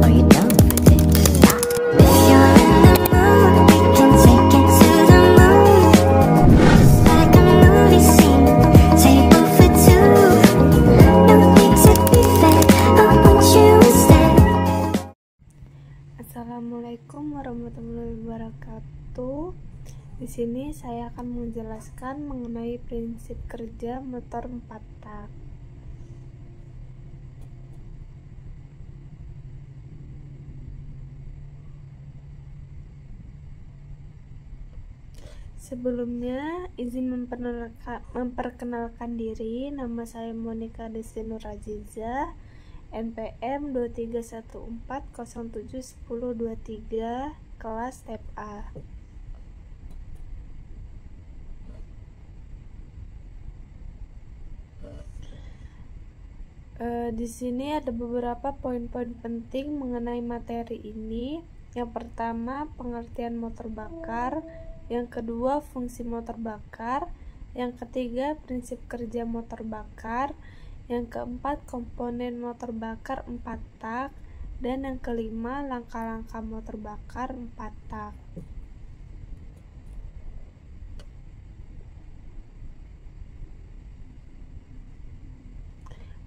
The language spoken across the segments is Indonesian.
before you dove with it. If you're in the mood, we can take it to the moon. Just like a movie scene, table for two. No need to be fair, I want you instead. Assalamualaikum warahmatullahi wabarakatuh. Di sini saya akan menjelaskan mengenai prinsip kerja motor 4 tak. Sebelumnya, izin memperkenalkan diri. Nama saya Monica Desti Nur Aziza, NPM 2314071023, kelas Step A. Di sini ada beberapa poin-poin penting mengenai materi ini. Yang pertama, pengertian motor bakar. Yang kedua, fungsi motor bakar. Yang ketiga, prinsip kerja motor bakar. Yang keempat, komponen motor bakar 4 tak. Dan yang kelima, langkah-langkah motor bakar 4 tak.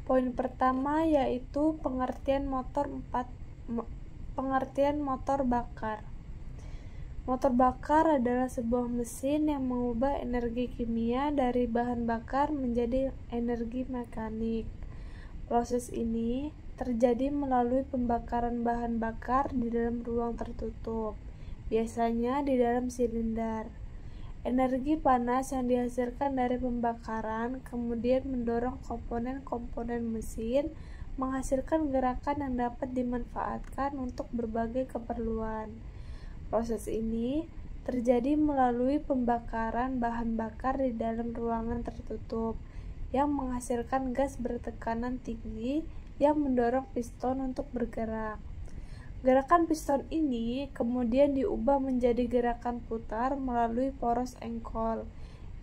Poin pertama yaitu pengertian motor bakar. Motor bakar adalah sebuah mesin yang mengubah energi kimia dari bahan bakar menjadi energi mekanik. Proses ini terjadi melalui pembakaran bahan bakar di dalam ruang tertutup, biasanya di dalam silinder. Energi panas yang dihasilkan dari pembakaran kemudian mendorong komponen-komponen mesin menghasilkan gerakan yang dapat dimanfaatkan untuk berbagai keperluan. Proses ini terjadi melalui pembakaran bahan bakar di dalam ruangan tertutup yang menghasilkan gas bertekanan tinggi yang mendorong piston untuk bergerak. Gerakan piston ini kemudian diubah menjadi gerakan putar melalui poros engkol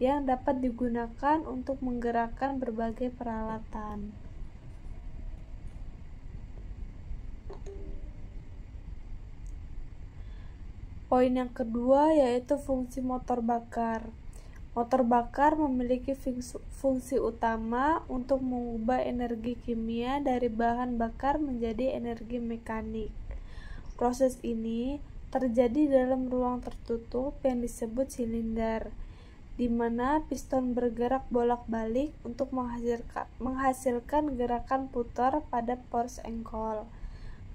yang dapat digunakan untuk menggerakkan berbagai peralatan. Poin yang kedua yaitu fungsi motor bakar. Motor bakar memiliki fungsi utama untuk mengubah energi kimia dari bahan bakar menjadi energi mekanik. Proses ini terjadi dalam ruang tertutup yang disebut silinder, di mana piston bergerak bolak-balik untuk menghasilkan gerakan putar pada poros engkol.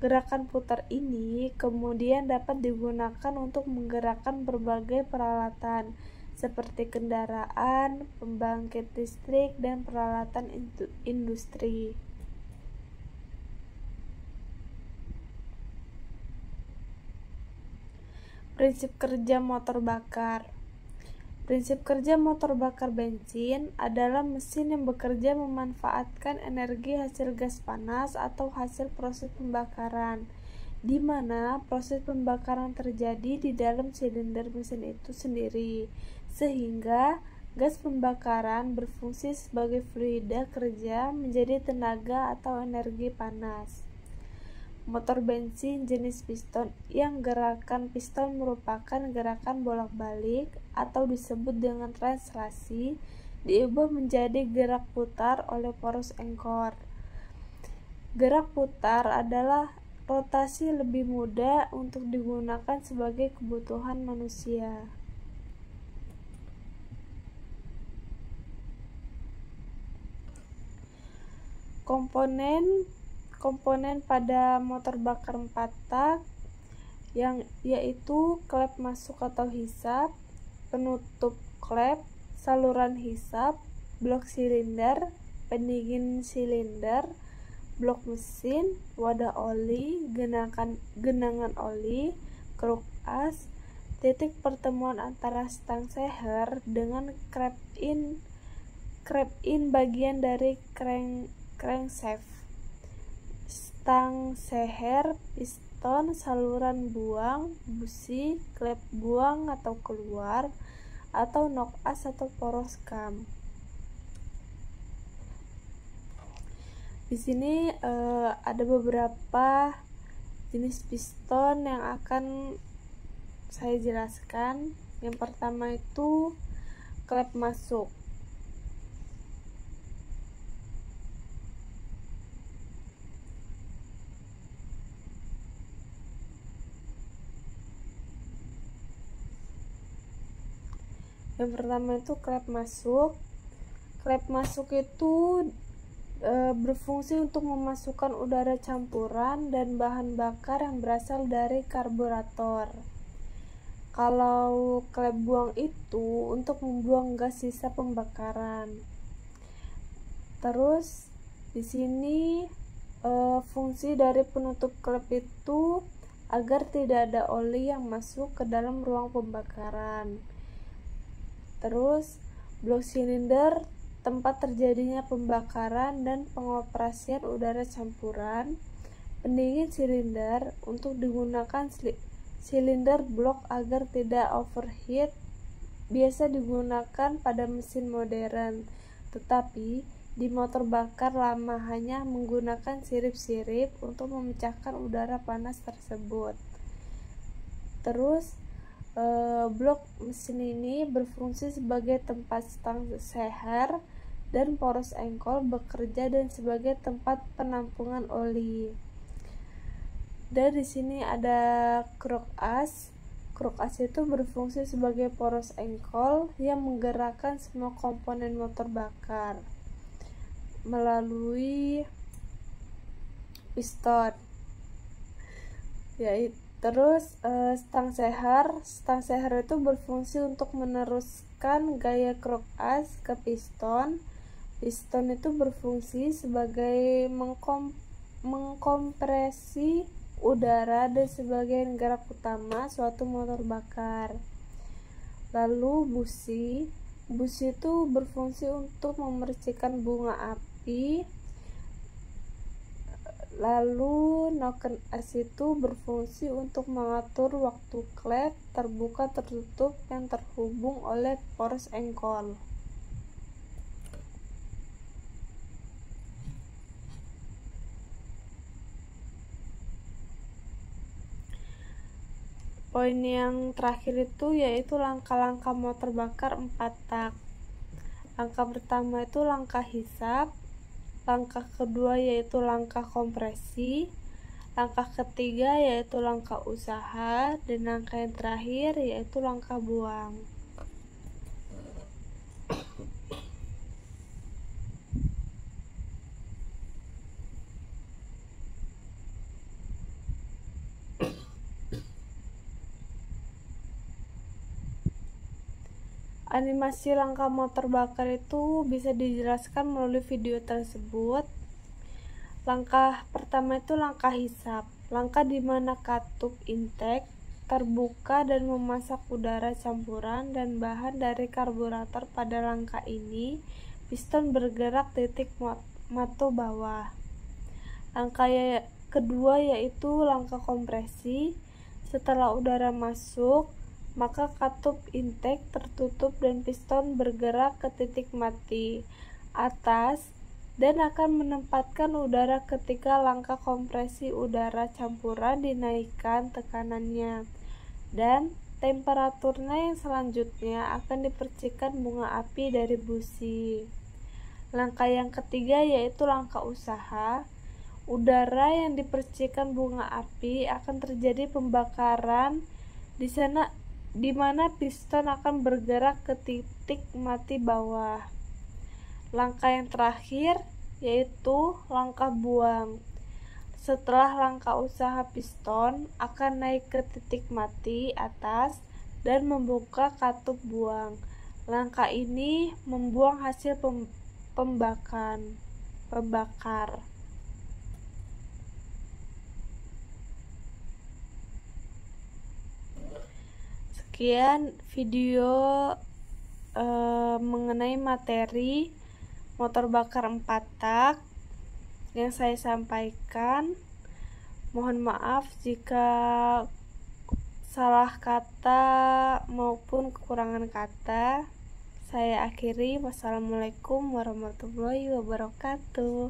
Gerakan putar ini kemudian dapat digunakan untuk menggerakkan berbagai peralatan seperti kendaraan, pembangkit listrik, dan peralatan industri. Prinsip kerja motor bakar. Prinsip kerja motor bakar bensin adalah mesin yang bekerja memanfaatkan energi hasil gas panas atau hasil proses pembakaran, di mana proses pembakaran terjadi di dalam silinder mesin itu sendiri, sehingga gas pembakaran berfungsi sebagai fluida kerja menjadi tenaga atau energi panas. Motor bensin jenis piston yang gerakan piston merupakan gerakan bolak-balik atau disebut dengan translasi diubah menjadi gerak putar oleh poros engkol. Gerak putar adalah rotasi lebih mudah untuk digunakan sebagai kebutuhan manusia. Komponen pada motor bakar 4 tak yaitu klep masuk atau hisap, penutup klep, saluran hisap, blok silinder, pendingin silinder, blok mesin, wadah oli, genangan oli, kruk as, titik pertemuan antara stang seher dengan krep in bagian dari crankshaft, stang seher, piston, saluran buang, busi, klep buang atau keluar, atau knock as atau poros kam. Di sini ada beberapa jenis piston yang akan saya jelaskan. Yang pertama itu klep masuk. Yang pertama itu klep masuk. Klep masuk itu berfungsi untuk memasukkan udara campuran dan bahan bakar yang berasal dari karburator. Kalau klep buang itu untuk membuang gas sisa pembakaran. Terus di sini fungsi dari penutup klep itu agar tidak ada oli yang masuk ke dalam ruang pembakaran. Terus blok silinder tempat terjadinya pembakaran dan pengoperasian udara campuran. Pendingin silinder untuk digunakan silinder blok agar tidak overheat, biasa digunakan pada mesin modern, tetapi di motor bakar lama hanya menggunakan sirip-sirip untuk memecahkan udara panas tersebut. Terus blok mesin ini berfungsi sebagai tempat stang seher dan poros engkol bekerja dan sebagai tempat penampungan oli. Dan di sini ada krok as. Krok as itu berfungsi sebagai poros engkol yang menggerakkan semua komponen motor bakar melalui piston. Terus stang seher. Stang seher itu berfungsi untuk meneruskan gaya krok as ke piston. Piston itu berfungsi sebagai mengkompresi udara dan sebagai gerak utama suatu motor bakar. Lalu busi. Busi itu berfungsi untuk memercikan bunga api. Lalu noken as itu berfungsi untuk mengatur waktu klep terbuka tertutup yang terhubung oleh poros engkol. Poin yang terakhir itu yaitu langkah-langkah motor bakar 4 tak. Langkah pertama itu langkah hisap, langkah kedua yaitu langkah kompresi, langkah ketiga yaitu langkah usaha, dan langkah yang terakhir yaitu langkah buang. Animasi langkah motor bakar itu bisa dijelaskan melalui video tersebut. Langkah pertama itu langkah hisap. Langkah di mana katup intake terbuka dan memasak udara campuran dan bahan dari karburator. Pada langkah ini, piston bergerak titik mato bawah. Langkah kedua yaitu langkah kompresi. Setelah udara masuk, maka katup intake tertutup dan piston bergerak ke titik mati atas dan akan menempatkan udara ketika langkah kompresi udara campuran dinaikkan tekanannya dan temperaturnya yang selanjutnya akan dipercikan bunga api dari busi. Langkah yang ketiga yaitu langkah usaha. Udara yang dipercikan bunga api akan terjadi pembakaran di mana piston akan bergerak ke titik mati bawah. Langkah yang terakhir yaitu langkah buang. Setelah langkah usaha, piston akan naik ke titik mati atas dan membuka katup buang. Langkah ini membuang hasil pembakar. Sekian video mengenai materi motor bakar 4 tak yang saya sampaikan. Mohon maaf jika salah kata maupun kekurangan kata. Saya akhiri. Wassalamualaikum warahmatullahi wabarakatuh.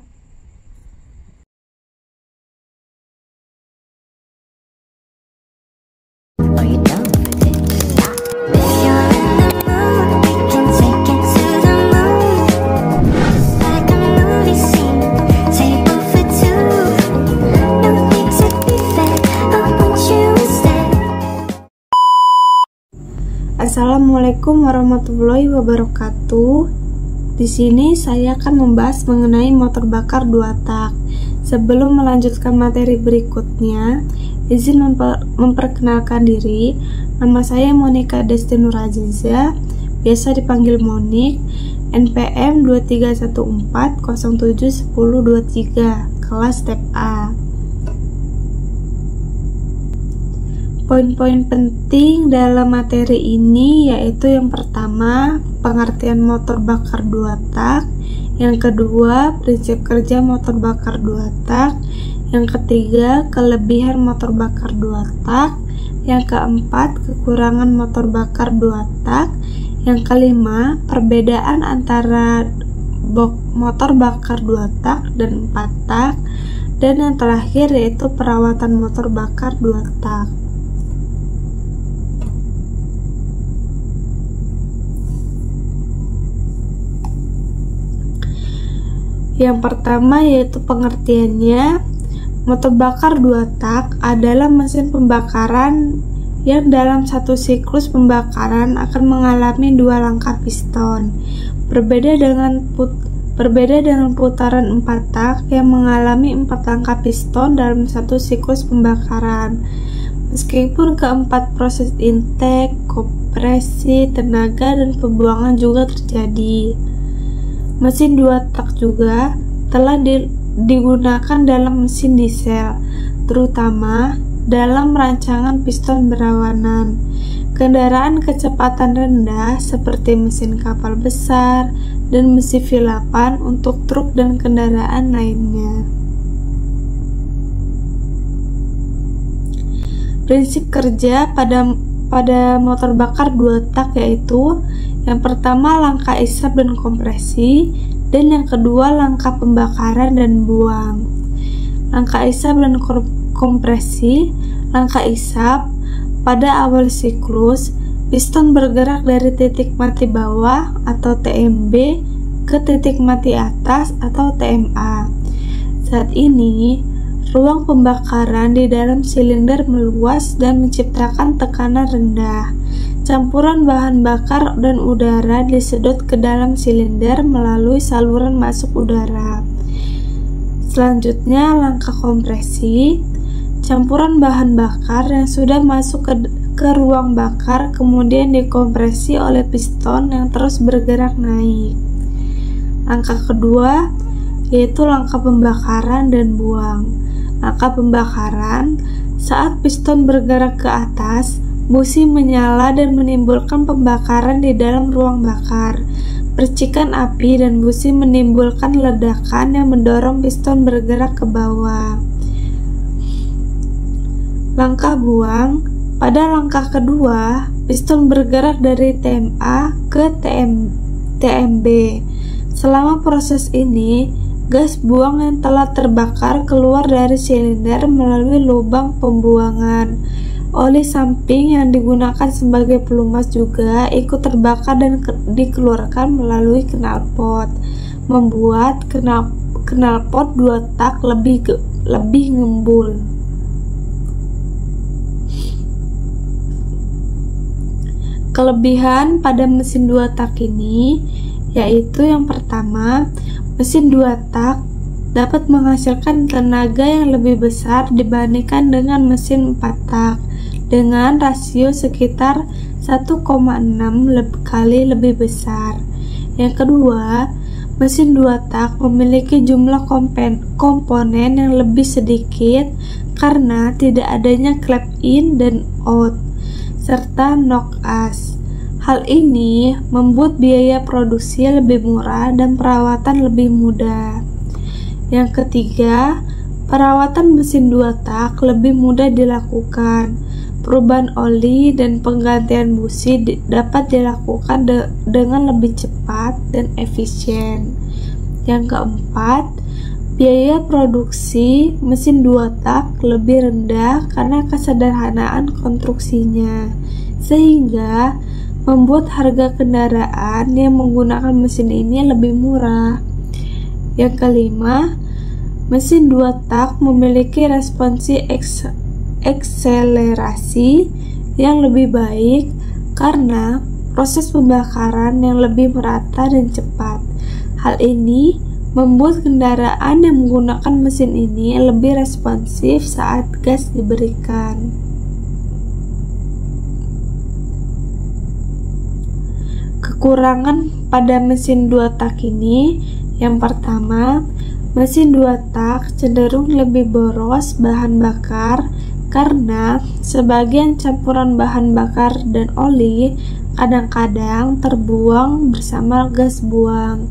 Assalamualaikum warahmatullahi wabarakatuh. Di sini saya akan membahas mengenai motor bakar 2 tak. Sebelum melanjutkan materi berikutnya, izin memperkenalkan diri. Nama saya Monica Desti Nuraziza, biasa dipanggil Monik, NPM 2314071023, kelas step A. Poin-poin penting dalam materi ini yaitu yang pertama, pengertian motor bakar 2 tak, yang kedua, prinsip kerja motor bakar 2 tak, yang ketiga, kelebihan motor bakar 2 tak, yang keempat, kekurangan motor bakar 2 tak, yang kelima, perbedaan antara motor bakar 2 tak dan 4 tak, dan yang terakhir yaitu perawatan motor bakar 2 tak. Yang pertama yaitu pengertiannya, motor bakar 2 tak adalah mesin pembakaran yang dalam satu siklus pembakaran akan mengalami 2 langkah piston. Berbeda dengan putaran 4 tak yang mengalami 4 langkah piston dalam satu siklus pembakaran. Meskipun keempat proses intake, kompresi, tenaga, dan pembuangan juga terjadi. Mesin 2 tak juga telah digunakan dalam mesin diesel, terutama dalam rancangan piston berlawanan, kendaraan kecepatan rendah seperti mesin kapal besar, dan mesin V8 untuk truk dan kendaraan lainnya. Prinsip kerja pada motor bakar 2 tak yaitu yang pertama langkah isap dan kompresi, dan yang kedua langkah pembakaran dan buang. Langkah isap dan kompresi. Langkah isap, pada awal siklus piston bergerak dari titik mati bawah atau TMB ke titik mati atas atau TMA. Saat ini ruang pembakaran di dalam silinder meluas dan menciptakan tekanan rendah. Campuran bahan bakar dan udara disedot ke dalam silinder melalui saluran masuk udara. Selanjutnya, langkah kompresi. Campuran bahan bakar yang sudah masuk ke ruang bakar kemudian dikompresi oleh piston yang terus bergerak naik. Langkah kedua yaitu langkah pembakaran dan buang. Langkah pembakaran, saat piston bergerak ke atas, busi menyala dan menimbulkan pembakaran di dalam ruang bakar. Percikan api dan busi menimbulkan ledakan yang mendorong piston bergerak ke bawah. Langkah buang, pada langkah kedua, piston bergerak dari TMA ke TMB. Selama proses ini, gas buang yang telah terbakar keluar dari silinder melalui lubang pembuangan. Oli samping yang digunakan sebagai pelumas juga ikut terbakar dan dikeluarkan melalui knalpot, membuat knalpot 2 tak lebih ngembul. Kelebihan pada mesin 2 tak ini yaitu yang pertama, mesin 2 tak dapat menghasilkan tenaga yang lebih besar dibandingkan dengan mesin 4 tak dengan rasio sekitar 1,6 kali lebih besar. Yang kedua, mesin 2 tak memiliki jumlah komponen yang lebih sedikit karena tidak adanya clap in dan out serta knock as. Hal ini membuat biaya produksi lebih murah dan perawatan lebih mudah. Yang ketiga, perawatan mesin 2 tak lebih mudah dilakukan. Perubahan oli dan penggantian busi dapat dilakukan dengan lebih cepat dan efisien. Yang keempat, biaya produksi mesin 2 tak lebih rendah karena kesederhanaan konstruksinya, sehingga membuat harga kendaraan yang menggunakan mesin ini lebih murah. Yang kelima, mesin 2 tak memiliki responsi akselerasi yang lebih baik karena proses pembakaran yang lebih merata dan cepat. Hal ini membuat kendaraan yang menggunakan mesin ini lebih responsif saat gas diberikan. Kekurangan pada mesin 2 tak ini, yang pertama, mesin 2 tak cenderung lebih boros bahan bakar karena sebagian campuran bahan bakar dan oli kadang-kadang terbuang bersama gas buang.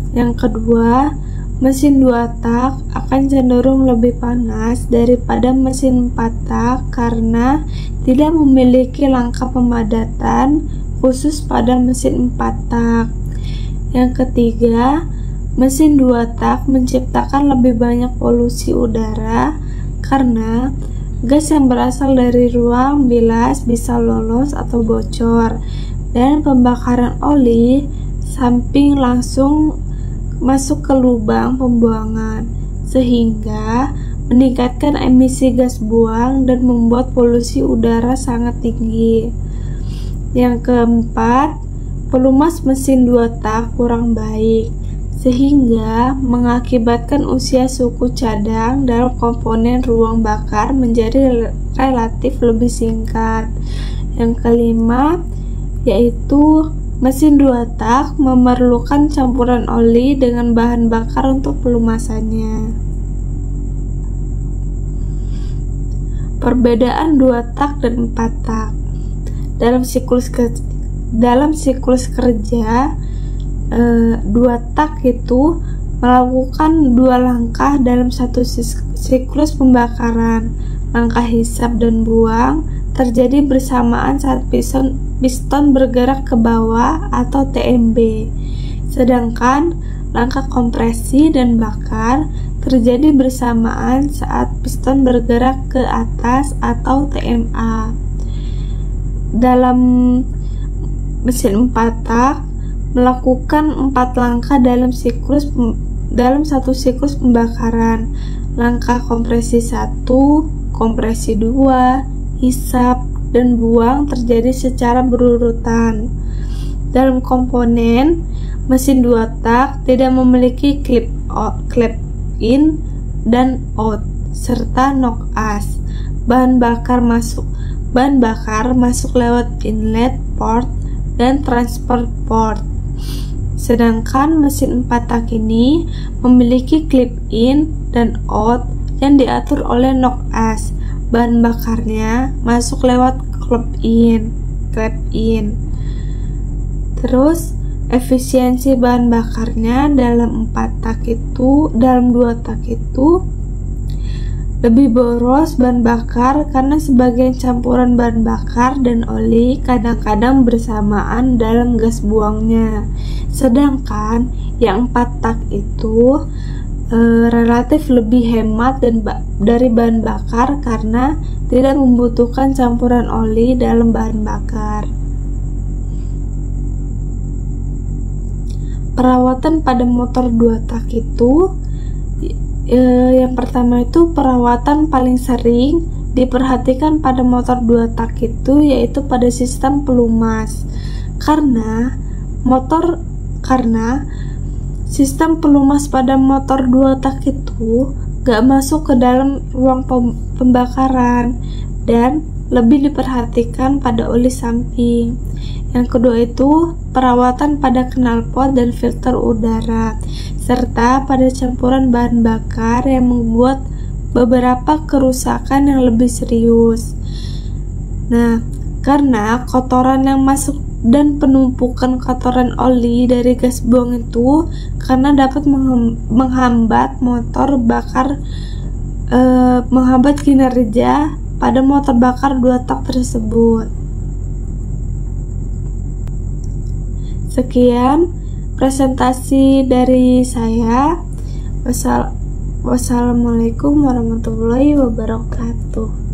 Yang kedua, mesin 2 tak akan cenderung lebih panas daripada mesin 4 tak karena tidak memiliki langkah pemadatan khusus pada mesin 4 tak. Yang ketiga, mesin 2 tak menciptakan lebih banyak polusi udara karena gas yang berasal dari ruang bilas bisa lolos atau bocor, dan pembakaran oli samping langsung masuk ke lubang pembuangan, sehingga meningkatkan emisi gas buang dan membuat polusi udara sangat tinggi. Yang keempat, pelumas mesin 2 tak kurang baik, sehingga mengakibatkan usia suku cadang dalam komponen ruang bakar menjadi relatif lebih singkat. Yang kelima, yaitu mesin 2 tak memerlukan campuran oli dengan bahan bakar untuk pelumasannya. Perbedaan 2 tak dan 4 tak. Dalam siklus kerja, 2 tak itu melakukan 2 langkah dalam satu siklus pembakaran. Langkah hisap dan buang terjadi bersamaan saat piston bergerak ke bawah atau TMB, sedangkan langkah kompresi dan bakar terjadi bersamaan saat piston bergerak ke atas atau TMA. Dalam mesin 4 tak melakukan 4 langkah dalam satu siklus pembakaran. Langkah kompresi 1, kompresi 2, hisap, dan buang terjadi secara berurutan. Dalam komponen mesin 2 tak tidak memiliki clip in dan out serta knock as. Bahan bakar masuk lewat inlet port dan transport port. Sedangkan mesin 4 tak ini memiliki clip in dan out yang diatur oleh knock as. Bahan bakarnya masuk lewat clap in. Terus efisiensi bahan bakarnya dalam 2 tak itu lebih boros bahan bakar karena sebagian campuran bahan bakar dan oli kadang-kadang bersamaan dalam gas buangnya. Sedangkan yang 4 tak itu relatif lebih hemat dari bahan bakar karena tidak membutuhkan campuran oli dalam bahan bakar. Perawatan pada motor 2 tak itu, yang pertama itu perawatan paling sering diperhatikan pada motor 2 tak itu yaitu pada sistem pelumas, karena sistem pelumas pada motor 2 tak itu gak masuk ke dalam ruang pembakaran dan lebih diperhatikan pada oli samping. Yang kedua itu perawatan pada knalpot dan filter udara, serta pada campuran bahan bakar yang membuat beberapa kerusakan yang lebih serius. Nah, karena kotoran yang masuk dan penumpukan kotoran oli dari gas buang itu karena dapat menghambat menghambat kinerja pada motor bakar 2 tak tersebut. Sekian presentasi dari saya. Wassalamualaikum warahmatullahi wabarakatuh.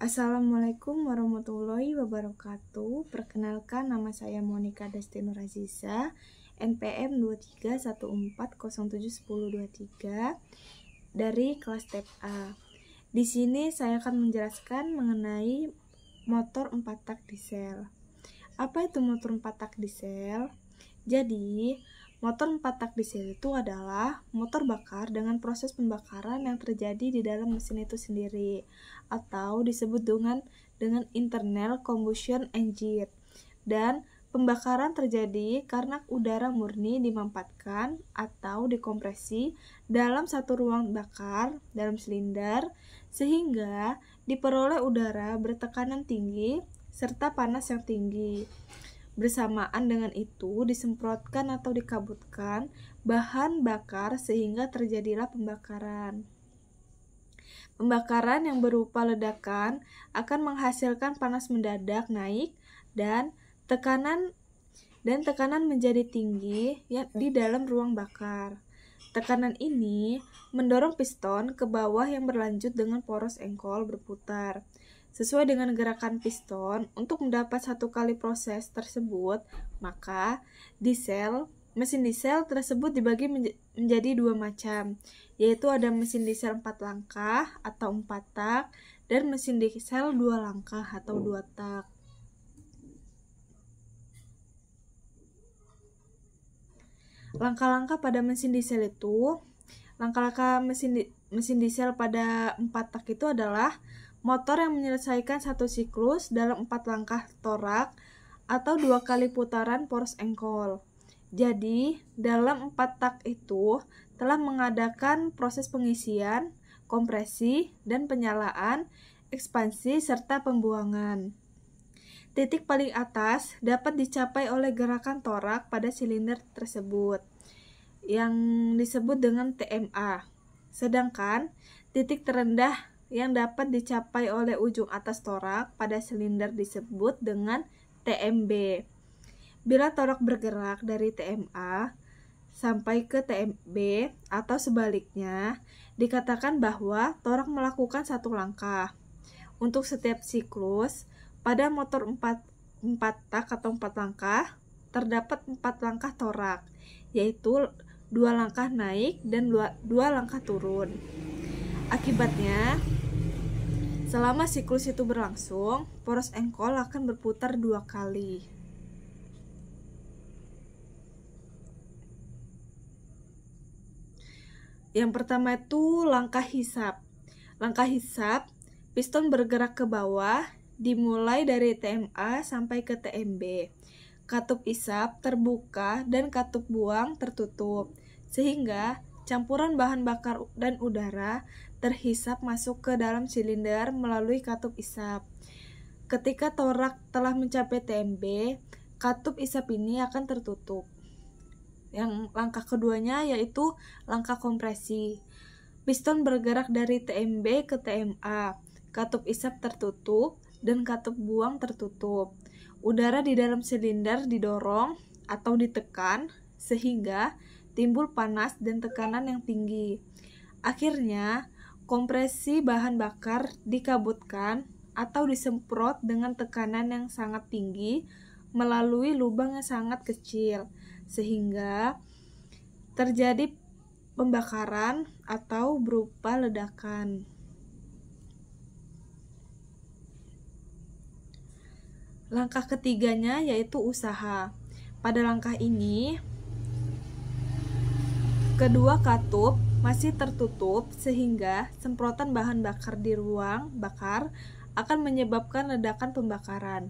Assalamualaikum warahmatullahi wabarakatuh. Perkenalkan, nama saya Monica Destino Raziza, NPM 2314071023 dari kelas TEP A. Di sini saya akan menjelaskan mengenai motor 4 tak diesel. Apa itu motor 4 tak diesel? Jadi, motor 4 tak diesel itu adalah motor bakar dengan proses pembakaran yang terjadi di dalam mesin itu sendiri, atau disebut dengan internal combustion engine. Dan pembakaran terjadi karena udara murni dimampatkan atau dikompresi dalam satu ruang bakar dalam silinder sehingga diperoleh udara bertekanan tinggi serta panas yang tinggi. Bersamaan dengan itu disemprotkan atau dikabutkan bahan bakar sehingga terjadilah pembakaran. Pembakaran yang berupa ledakan akan menghasilkan panas mendadak naik dan tekanan menjadi tinggi di dalam ruang bakar. Tekanan ini mendorong piston ke bawah yang berlanjut dengan poros engkol berputar. Sesuai dengan gerakan piston, untuk mendapat satu kali proses tersebut, maka mesin diesel tersebut dibagi menjadi dua macam, yaitu ada mesin diesel 4 langkah atau 4 tak, dan mesin diesel 2 langkah atau 2 tak. Langkah-langkah pada mesin diesel itu, langkah-langkah mesin diesel pada 4 tak itu adalah motor yang menyelesaikan satu siklus dalam 4 langkah torak atau 2 kali putaran poros engkol. Jadi, dalam 4 tak itu telah mengadakan proses pengisian, kompresi, dan penyalaan, ekspansi, serta pembuangan. Titik paling atas dapat dicapai oleh gerakan torak pada silinder tersebut, yang disebut dengan TMA. Sedangkan titik terendah yang dapat dicapai oleh ujung atas torak pada silinder disebut dengan TMB. Bila torak bergerak dari TMA sampai ke TMB atau sebaliknya, dikatakan bahwa torak melakukan satu langkah. Untuk setiap siklus, pada motor 4 tak atau 4 langkah, terdapat 4 langkah torak, yaitu 2 langkah naik dan 2 langkah turun. Akibatnya, selama siklus itu berlangsung, poros engkol akan berputar 2 kali. Yang pertama itu langkah hisap. Langkah hisap, piston bergerak ke bawah, dimulai dari TMA sampai ke TMB. Katup isap terbuka dan katup buang tertutup, sehingga campuran bahan bakar dan udara terhisap masuk ke dalam silinder melalui katup isap. Ketika torak telah mencapai TMB, katup isap ini akan tertutup. Yang langkah keduanya yaitu langkah kompresi. Piston bergerak dari TMB ke TMA, katup isap tertutup dan katup buang tertutup. Udara di dalam silinder didorong atau ditekan sehingga timbul panas dan tekanan yang tinggi. Akhirnya, kompresi bahan bakar dikabutkan atau disemprot dengan tekanan yang sangat tinggi melalui lubang yang sangat kecil sehingga terjadi pembakaran atau berupa ledakan. Langkah ketiganya yaitu usaha. Pada langkah ini, kedua katup masih tertutup sehingga semprotan bahan bakar di ruang bakar akan menyebabkan ledakan pembakaran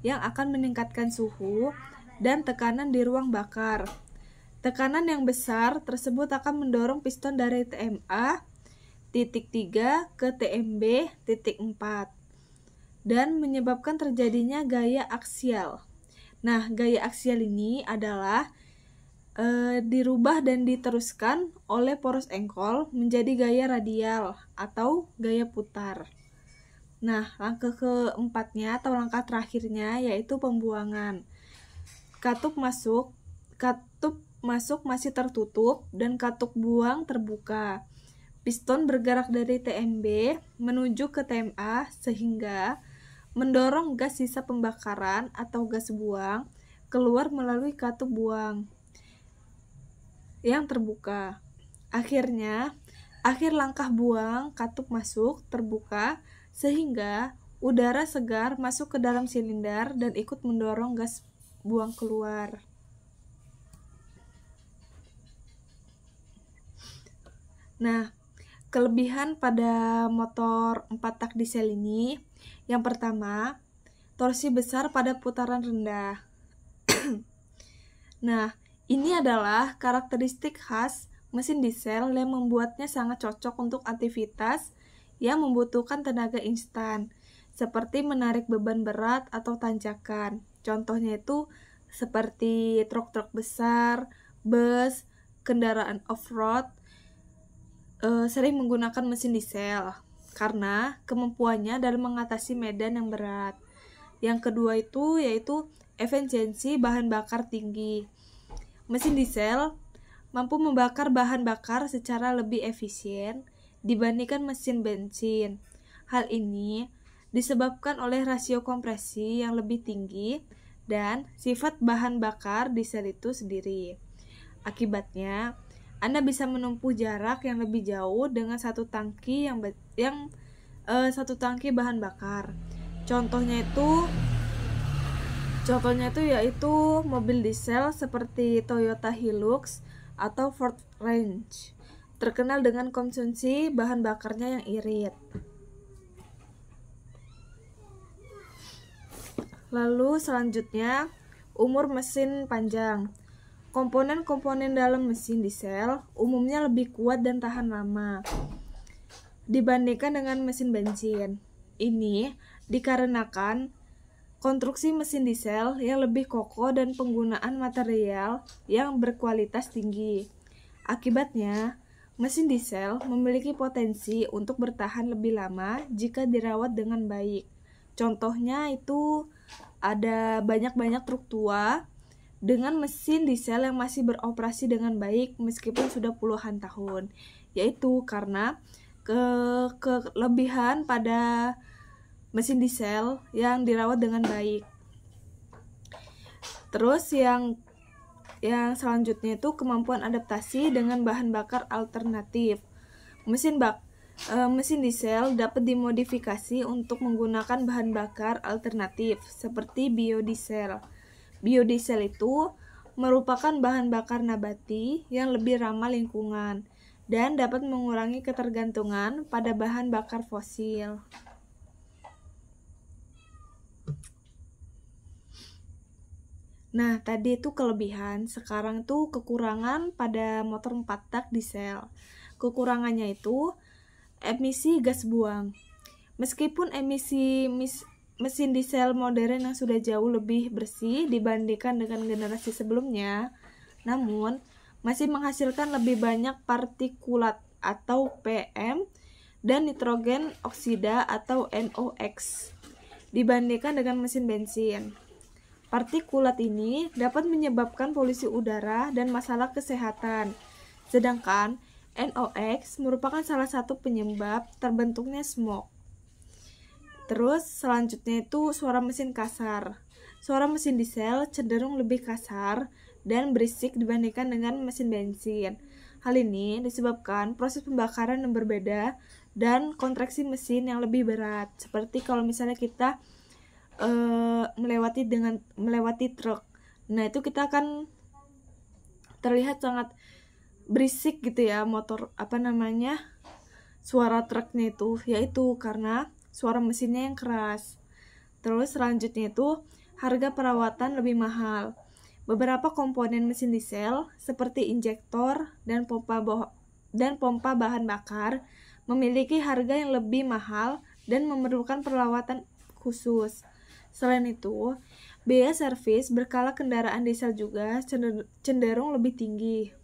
yang akan meningkatkan suhu dan tekanan di ruang bakar. Tekanan yang besar tersebut akan mendorong piston dari TMA titik 3 ke TMB titik 4 dan menyebabkan terjadinya gaya aksial. Nah, gaya aksial ini adalah dirubah dan diteruskan oleh poros engkol menjadi gaya radial atau gaya putar. Nah, langkah keempatnya atau langkah terakhirnya yaitu pembuangan. Katup masuk masih tertutup dan katup buang terbuka. Piston bergerak dari TMB menuju ke TMA sehingga mendorong gas sisa pembakaran atau gas buang keluar melalui katup buang yang terbuka. Akhirnya, Akhir langkah buang katup masuk terbuka sehingga udara segar masuk ke dalam silinder dan ikut mendorong gas buang keluar. Nah, kelebihan pada motor 4 tak diesel ini, yang pertama, torsi besar pada putaran rendah. Nah, ini adalah karakteristik khas mesin diesel yang membuatnya sangat cocok untuk aktivitas yang membutuhkan tenaga instan, seperti menarik beban berat atau tanjakan. Contohnya itu seperti truk-truk besar, bus, kendaraan off-road, sering menggunakan mesin diesel karena kemampuannya dalam mengatasi medan yang berat. Yang kedua itu yaitu efisiensi bahan bakar tinggi. Mesin diesel mampu membakar bahan bakar secara lebih efisien dibandingkan mesin bensin. Hal ini disebabkan oleh rasio kompresi yang lebih tinggi dan sifat bahan bakar diesel itu sendiri. Akibatnya, Anda bisa menempuh jarak yang lebih jauh dengan satu tangki satu tangki bahan bakar. Contohnya itu yaitu mobil diesel seperti Toyota Hilux atau Ford Range, terkenal dengan konsumsi bahan bakarnya yang irit. Lalu selanjutnya, umur mesin panjang. Komponen-komponen dalam mesin diesel umumnya lebih kuat dan tahan lama dibandingkan dengan mesin bensin. Ini dikarenakan konstruksi mesin diesel yang lebih kokoh dan penggunaan material yang berkualitas tinggi. Akibatnya, mesin diesel memiliki potensi untuk bertahan lebih lama jika dirawat dengan baik. Contohnya itu ada banyak truk tua dengan mesin diesel yang masih beroperasi dengan baik meskipun sudah puluhan tahun, yaitu karena kelebihan pada mesin diesel yang dirawat dengan baik. Terus yang selanjutnya itu kemampuan adaptasi dengan bahan bakar alternatif. Mesin diesel dapat dimodifikasi untuk menggunakan bahan bakar alternatif seperti biodiesel. Biodiesel itu merupakan bahan bakar nabati yang lebih ramah lingkungan dan dapat mengurangi ketergantungan pada bahan bakar fosil. Nah, tadi itu kelebihan, sekarang itu kekurangan pada motor 4 tak diesel. Kekurangannya itu emisi gas buang. Meskipun emisi mesin diesel modern yang sudah jauh lebih bersih dibandingkan dengan generasi sebelumnya, namun masih menghasilkan lebih banyak partikulat atau PM dan nitrogen oksida atau NOx dibandingkan dengan mesin bensin. Partikulat ini dapat menyebabkan polusi udara dan masalah kesehatan, sedangkan NOx merupakan salah satu penyebab terbentuknya smog. Terus selanjutnya itu suara mesin kasar. Suara mesin diesel cenderung lebih kasar dan berisik dibandingkan dengan mesin bensin. Hal ini disebabkan proses pembakaran yang berbeda dan kontraksi mesin yang lebih berat. Seperti kalau misalnya kita melewati truk. Nah, itu kita akan terlihat sangat berisik gitu ya suara truknya itu, yaitu karena suara mesinnya yang keras. Terus selanjutnya itu harga perawatan lebih mahal. Beberapa komponen mesin diesel seperti injektor dan pompa bahan bakar memiliki harga yang lebih mahal dan memerlukan perawatan khusus. Selain itu, biaya servis berkala kendaraan diesel juga cenderung lebih tinggi.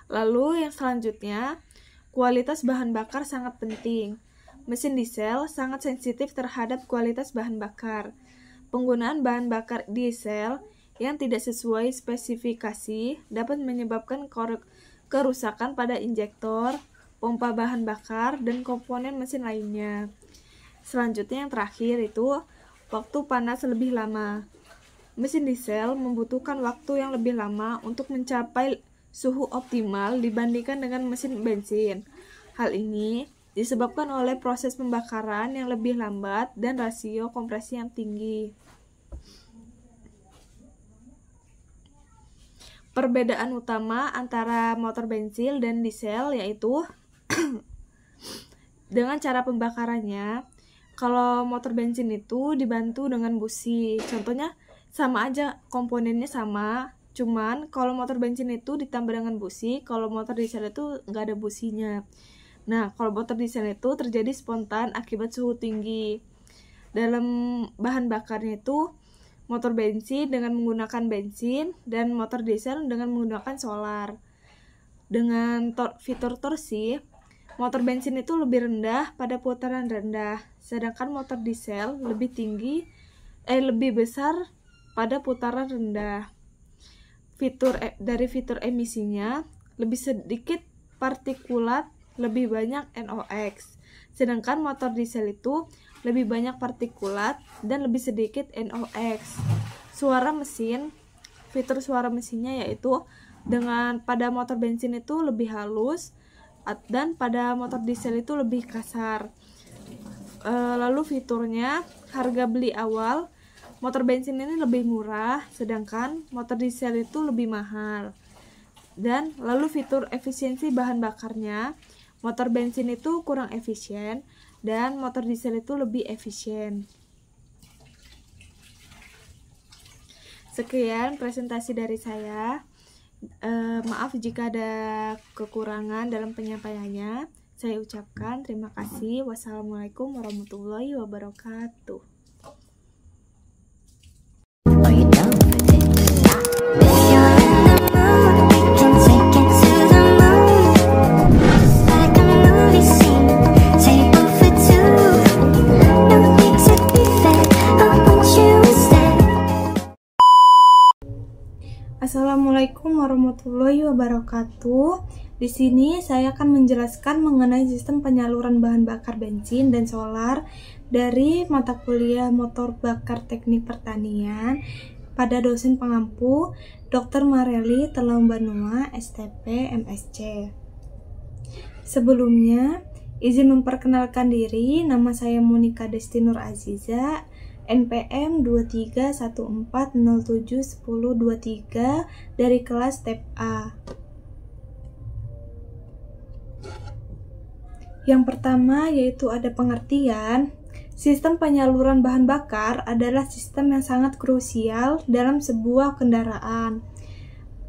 Lalu yang selanjutnya, kualitas bahan bakar sangat penting. Mesin diesel sangat sensitif terhadap kualitas bahan bakar. Penggunaan bahan bakar diesel yang tidak sesuai spesifikasi dapat menyebabkan kerusakan pada injektor, pompa bahan bakar, dan komponen mesin lainnya. Selanjutnya yang terakhir itu waktu panas lebih lama. mesin diesel membutuhkan waktu yang lebih lama untuk mencapai suhu optimal dibandingkan dengan mesin bensin. Hal ini disebabkan oleh proses pembakaran yang lebih lambat dan rasio kompresi yang tinggi. Perbedaan utama antara motor bensin dan diesel yaitu dengan cara pembakarannya. Kalau motor bensin itu dibantu dengan busi, contohnya sama aja, komponennya sama, cuman kalau motor bensin itu ditambah dengan busi, kalau motor diesel itu nggak ada businya. Nah, kalau motor diesel itu terjadi spontan akibat suhu tinggi. Dalam bahan bakarnya itu motor bensin dengan menggunakan bensin dan motor diesel dengan menggunakan solar. Dengan fitur torsi, motor bensin itu lebih rendah pada putaran rendah, sedangkan motor diesel lebih besar pada putaran rendah. Dari fitur emisinya, lebih sedikit partikulat, lebih banyak NOx. Sedangkan motor diesel itu lebih banyak partikulat dan lebih sedikit NOx. Fitur suara mesinnya yaitu pada motor bensin itu lebih halus dan pada motor diesel itu lebih kasar. Lalu fiturnya, harga beli awal motor bensin ini lebih murah, sedangkan motor diesel itu lebih mahal. Dan lalu fitur efisiensi bahan bakarnya, motor bensin itu kurang efisien dan motor diesel itu lebih efisien. Sekian presentasi dari saya. Maaf jika ada kekurangan dalam penyampaiannya. Saya ucapkan terima kasih. Wassalamualaikum warahmatullahi wabarakatuh. Are you down with it? If you're in the mood, we can take it to the moon. Just like a movie scene, table for two. No need to be there, I want you instead. Assalamualaikum warahmatullahi wabarakatuh. Di sini saya akan menjelaskan mengenai sistem penyaluran bahan bakar bensin dan solar dari mata kuliah Motor Bakar Teknik Pertanian pada dosen pengampu Dr. Mareli Telaumbanua, STP, MSc. Sebelumnya, izin memperkenalkan diri, nama saya Monika Desti Nur Aziza, NPM 2314071023 dari kelas TEP A. Yang pertama yaitu ada pengertian. Sistem penyaluran bahan bakar adalah sistem yang sangat krusial dalam sebuah kendaraan.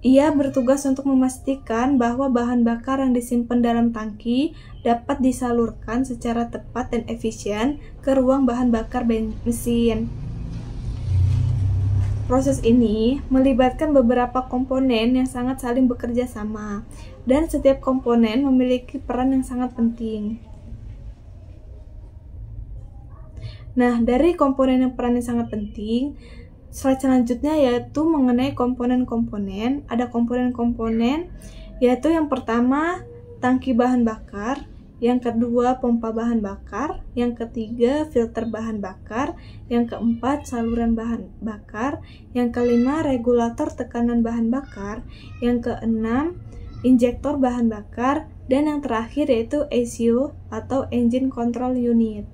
Ia bertugas untuk memastikan bahwa bahan bakar yang disimpan dalam tangki dapat disalurkan secara tepat dan efisien ke ruang bahan bakar mesin. Proses ini melibatkan beberapa komponen yang sangat saling bekerja sama, dan setiap komponen memiliki peran yang sangat penting. Nah, dari komponen yang peran yang sangat penting, slide selanjutnya yaitu mengenai komponen-komponen. Ada komponen-komponen, yaitu yang pertama tangki bahan bakar, yang kedua pompa bahan bakar, yang ketiga filter bahan bakar, yang keempat saluran bahan bakar, yang kelima regulator tekanan bahan bakar, yang keenam injektor bahan bakar, dan yang terakhir yaitu ECU atau Engine Control Unit.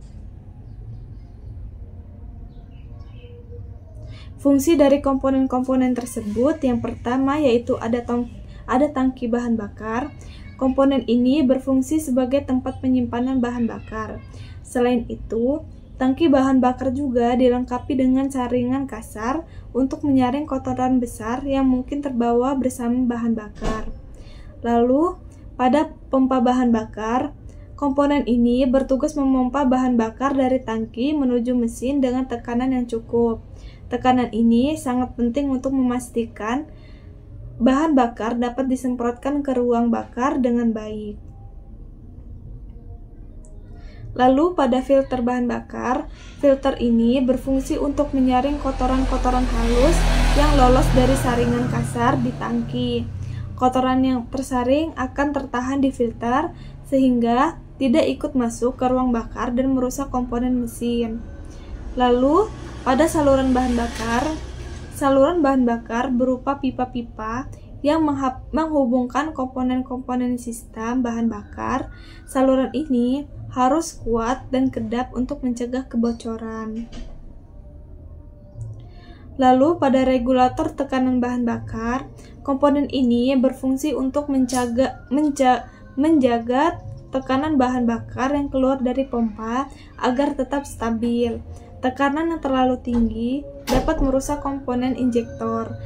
Fungsi dari komponen-komponen tersebut, yang pertama yaitu ada tangki bahan bakar. Komponen ini berfungsi sebagai tempat penyimpanan bahan bakar. Selain itu, tangki bahan bakar juga dilengkapi dengan saringan kasar untuk menyaring kotoran besar yang mungkin terbawa bersama bahan bakar. Lalu, pada pompa bahan bakar, komponen ini bertugas memompa bahan bakar dari tangki menuju mesin dengan tekanan yang cukup. Tekanan ini sangat penting untuk memastikan bahan bakar dapat disemprotkan ke ruang bakar dengan baik. Lalu pada filter bahan bakar, filter ini berfungsi untuk menyaring kotoran-kotoran halus yang lolos dari saringan kasar di tangki. Kotoran yang tersaring akan tertahan di filter sehingga tidak ikut masuk ke ruang bakar dan merusak komponen mesin. Lalu pada saluran bahan bakar, saluran bahan bakar berupa pipa-pipa yang menghubungkan komponen-komponen sistem bahan bakar. Saluran ini harus kuat dan kedap untuk mencegah kebocoran. Lalu pada regulator tekanan bahan bakar, komponen ini berfungsi untuk menjaga tekanan bahan bakar yang keluar dari pompa agar tetap stabil. Tekanan yang terlalu tinggi dapat merusak komponen injektor,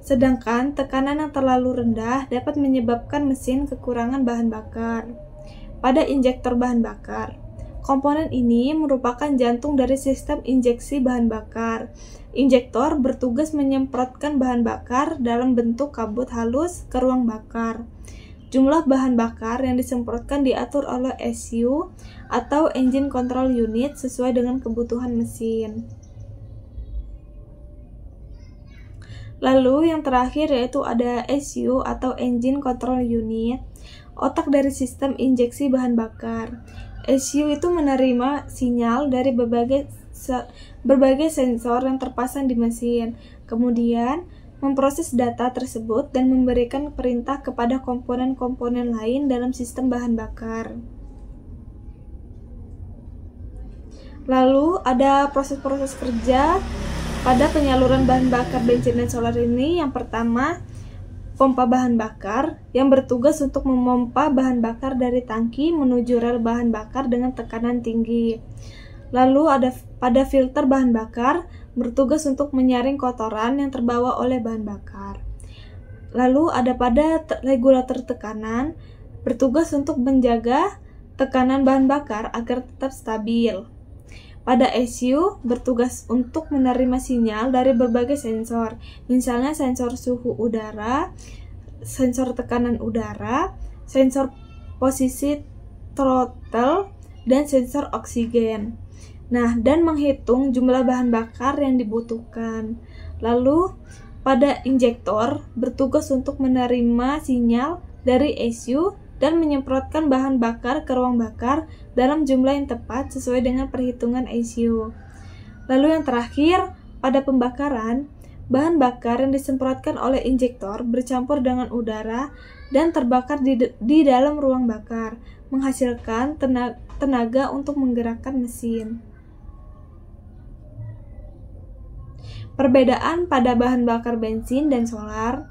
sedangkan tekanan yang terlalu rendah dapat menyebabkan mesin kekurangan bahan bakar. Pada injektor bahan bakar, komponen ini merupakan jantung dari sistem injeksi bahan bakar. Injektor bertugas menyemprotkan bahan bakar dalam bentuk kabut halus ke ruang bakar. Jumlah bahan bakar yang disemprotkan diatur oleh ECU atau Engine Control Unit sesuai dengan kebutuhan mesin. Lalu yang terakhir yaitu ada ECU atau Engine Control Unit, otak dari sistem injeksi bahan bakar. ECU itu menerima sinyal dari berbagai sensor yang terpasang di mesin, kemudian memproses data tersebut dan memberikan perintah kepada komponen-komponen lain dalam sistem bahan bakar. Lalu ada proses-proses kerja pada penyaluran bahan bakar bensin dan solar ini. Yang pertama, pompa bahan bakar yang bertugas untuk memompa bahan bakar dari tangki menuju rel bahan bakar dengan tekanan tinggi. Lalu ada pada filter bahan bakar bertugas untuk menyaring kotoran yang terbawa oleh bahan bakar. Lalu ada pada regulator tekanan bertugas untuk menjaga tekanan bahan bakar agar tetap stabil. Pada ECU bertugas untuk menerima sinyal dari berbagai sensor, misalnya sensor suhu udara, sensor tekanan udara, sensor posisi throttle, dan sensor oksigen. Nah, dan menghitung jumlah bahan bakar yang dibutuhkan. Lalu, pada injektor bertugas untuk menerima sinyal dari ECU dan menyemprotkan bahan bakar ke ruang bakar dalam jumlah yang tepat sesuai dengan perhitungan ECU. Lalu yang terakhir, pada pembakaran, bahan bakar yang disemprotkan oleh injektor bercampur dengan udara dan terbakar di dalam ruang bakar, menghasilkan tenaga untuk menggerakkan mesin. Perbedaan pada bahan bakar bensin dan solar.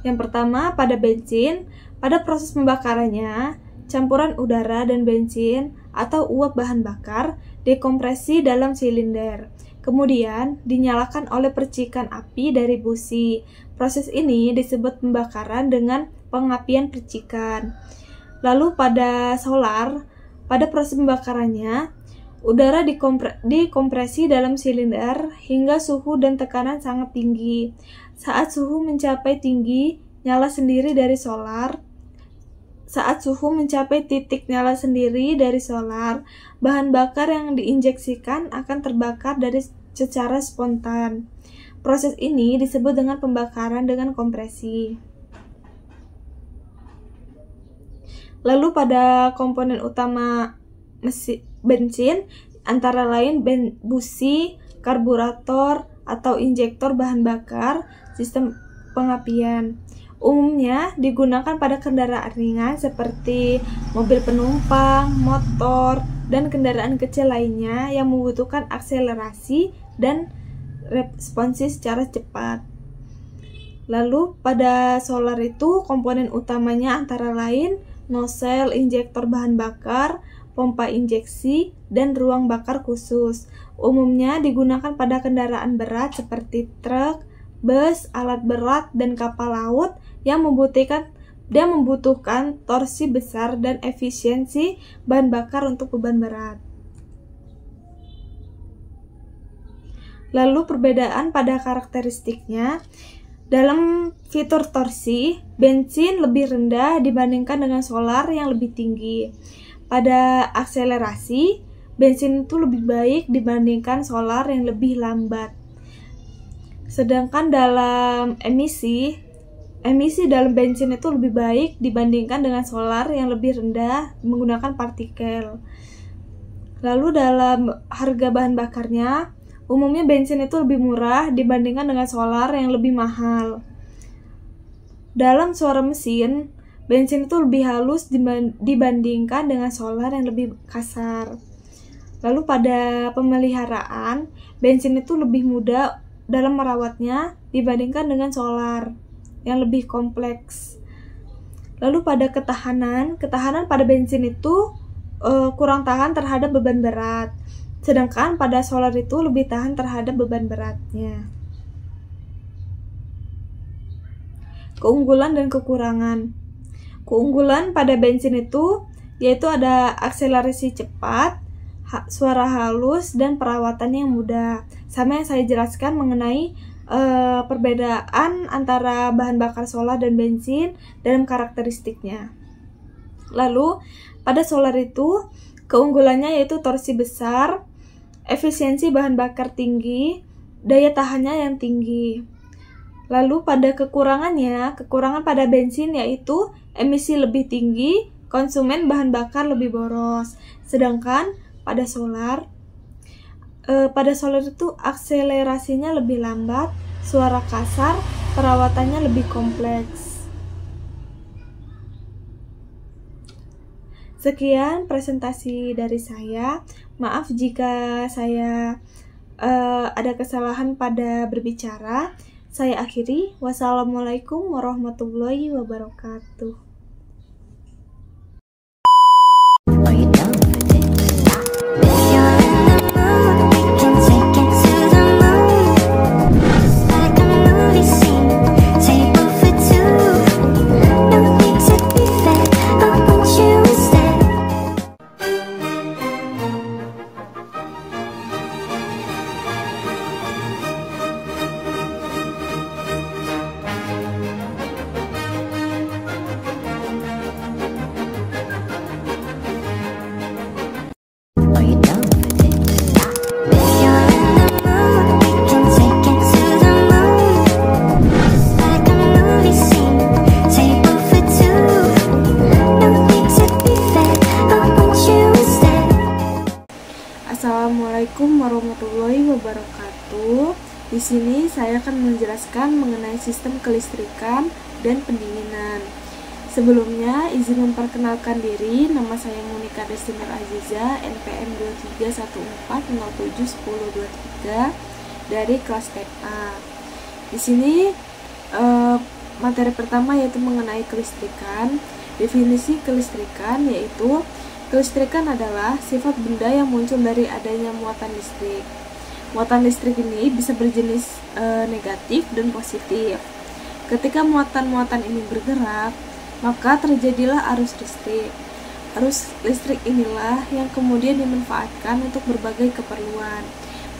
Yang pertama, pada bensin, pada proses pembakarannya, campuran udara dan bensin atau uap bahan bakar dikompresi dalam silinder, kemudian dinyalakan oleh percikan api dari busi. Proses ini disebut pembakaran dengan pengapian percikan. Lalu pada solar, pada proses pembakarannya, udara dikompresi dalam silinder hingga suhu dan tekanan sangat tinggi. Saat suhu mencapai tinggi, nyala sendiri dari solar. Saat suhu mencapai titik nyala sendiri dari solar, bahan bakar yang diinjeksikan akan terbakar secara spontan. Proses ini disebut dengan pembakaran dengan kompresi. Lalu pada komponen utama bensin, antara lain busi, karburator, atau injektor bahan bakar, sistem pengapian. Umumnya digunakan pada kendaraan ringan seperti mobil penumpang, motor, dan kendaraan kecil lainnya yang membutuhkan akselerasi dan responsi secara cepat. Lalu pada solar itu komponen utamanya antara lain nozzle injektor bahan bakar, pompa injeksi, dan ruang bakar khusus. Umumnya digunakan pada kendaraan berat seperti truk, bus, alat berat, dan kapal laut yang membutuhkan torsi besar dan efisiensi bahan bakar untuk beban berat. Lalu perbedaan pada karakteristiknya. Dalam fitur torsi, bensin lebih rendah dibandingkan dengan solar yang lebih tinggi. Pada akselerasi, bensin itu lebih baik dibandingkan solar yang lebih lambat. Sedangkan dalam emisi dalam bensin itu lebih baik dibandingkan dengan solar yang lebih rendah menggunakan partikel. Lalu dalam harga bahan bakarnya, Umumnya bensin itu lebih murah dibandingkan dengan solar yang lebih mahal. Dalam suara mesin, bensin itu lebih halus dibandingkan dengan solar yang lebih kasar. Lalu pada pemeliharaan, bensin itu lebih mudah dalam merawatnya dibandingkan dengan solar yang lebih kompleks. Lalu pada ketahanan pada bensin itu kurang tahan terhadap beban berat. Sedangkan pada solar itu lebih tahan terhadap beban beratnya. Keunggulan dan kekurangan. Keunggulan pada bensin itu yaitu ada akselerasi cepat, suara halus, dan perawatan yang mudah. Sama yang saya jelaskan mengenai perbedaan antara bahan bakar solar dan bensin dalam karakteristiknya. Lalu pada solar itu keunggulannya yaitu torsi besar, efisiensi bahan bakar tinggi, daya tahannya yang tinggi. Lalu pada kekurangan pada bensin yaitu emisi lebih tinggi, konsumen bahan bakar lebih boros. Sedangkan pada solar itu akselerasinya lebih lambat, suara kasar, perawatannya lebih kompleks. Sekian presentasi dari saya. Maaf jika saya ada kesalahan pada berbicara. Saya akhiri. Wassalamualaikum warahmatullahi wabarakatuh. Are you down for this? If you're in the mood, we can take it to the moon. Just like a movie scene, table for two. No need to be fair, I want you instead. Are you down for this? If you're in the mood, we can take it to the moon. Just like a movie scene, table for two. No need to be fair, I want you instead. Assalamualaikum warahmatullahi wabarakatuh. Di sini saya akan menjelaskan mengenai sistem kelistrikan dan pendinginan. Sebelumnya, izin memperkenalkan diri. Nama saya Monika Destinel Aziza, NPM 2314071023 dari kelas TPA. Di sini materi pertama yaitu mengenai kelistrikan. Definisi kelistrikan yaitu kelistrikan adalah sifat benda yang muncul dari adanya muatan listrik. Muatan listrik ini bisa berjenis negatif dan positif. Ketika muatan-muatan ini bergerak, maka terjadilah arus listrik. Arus listrik inilah yang kemudian dimanfaatkan untuk berbagai keperluan,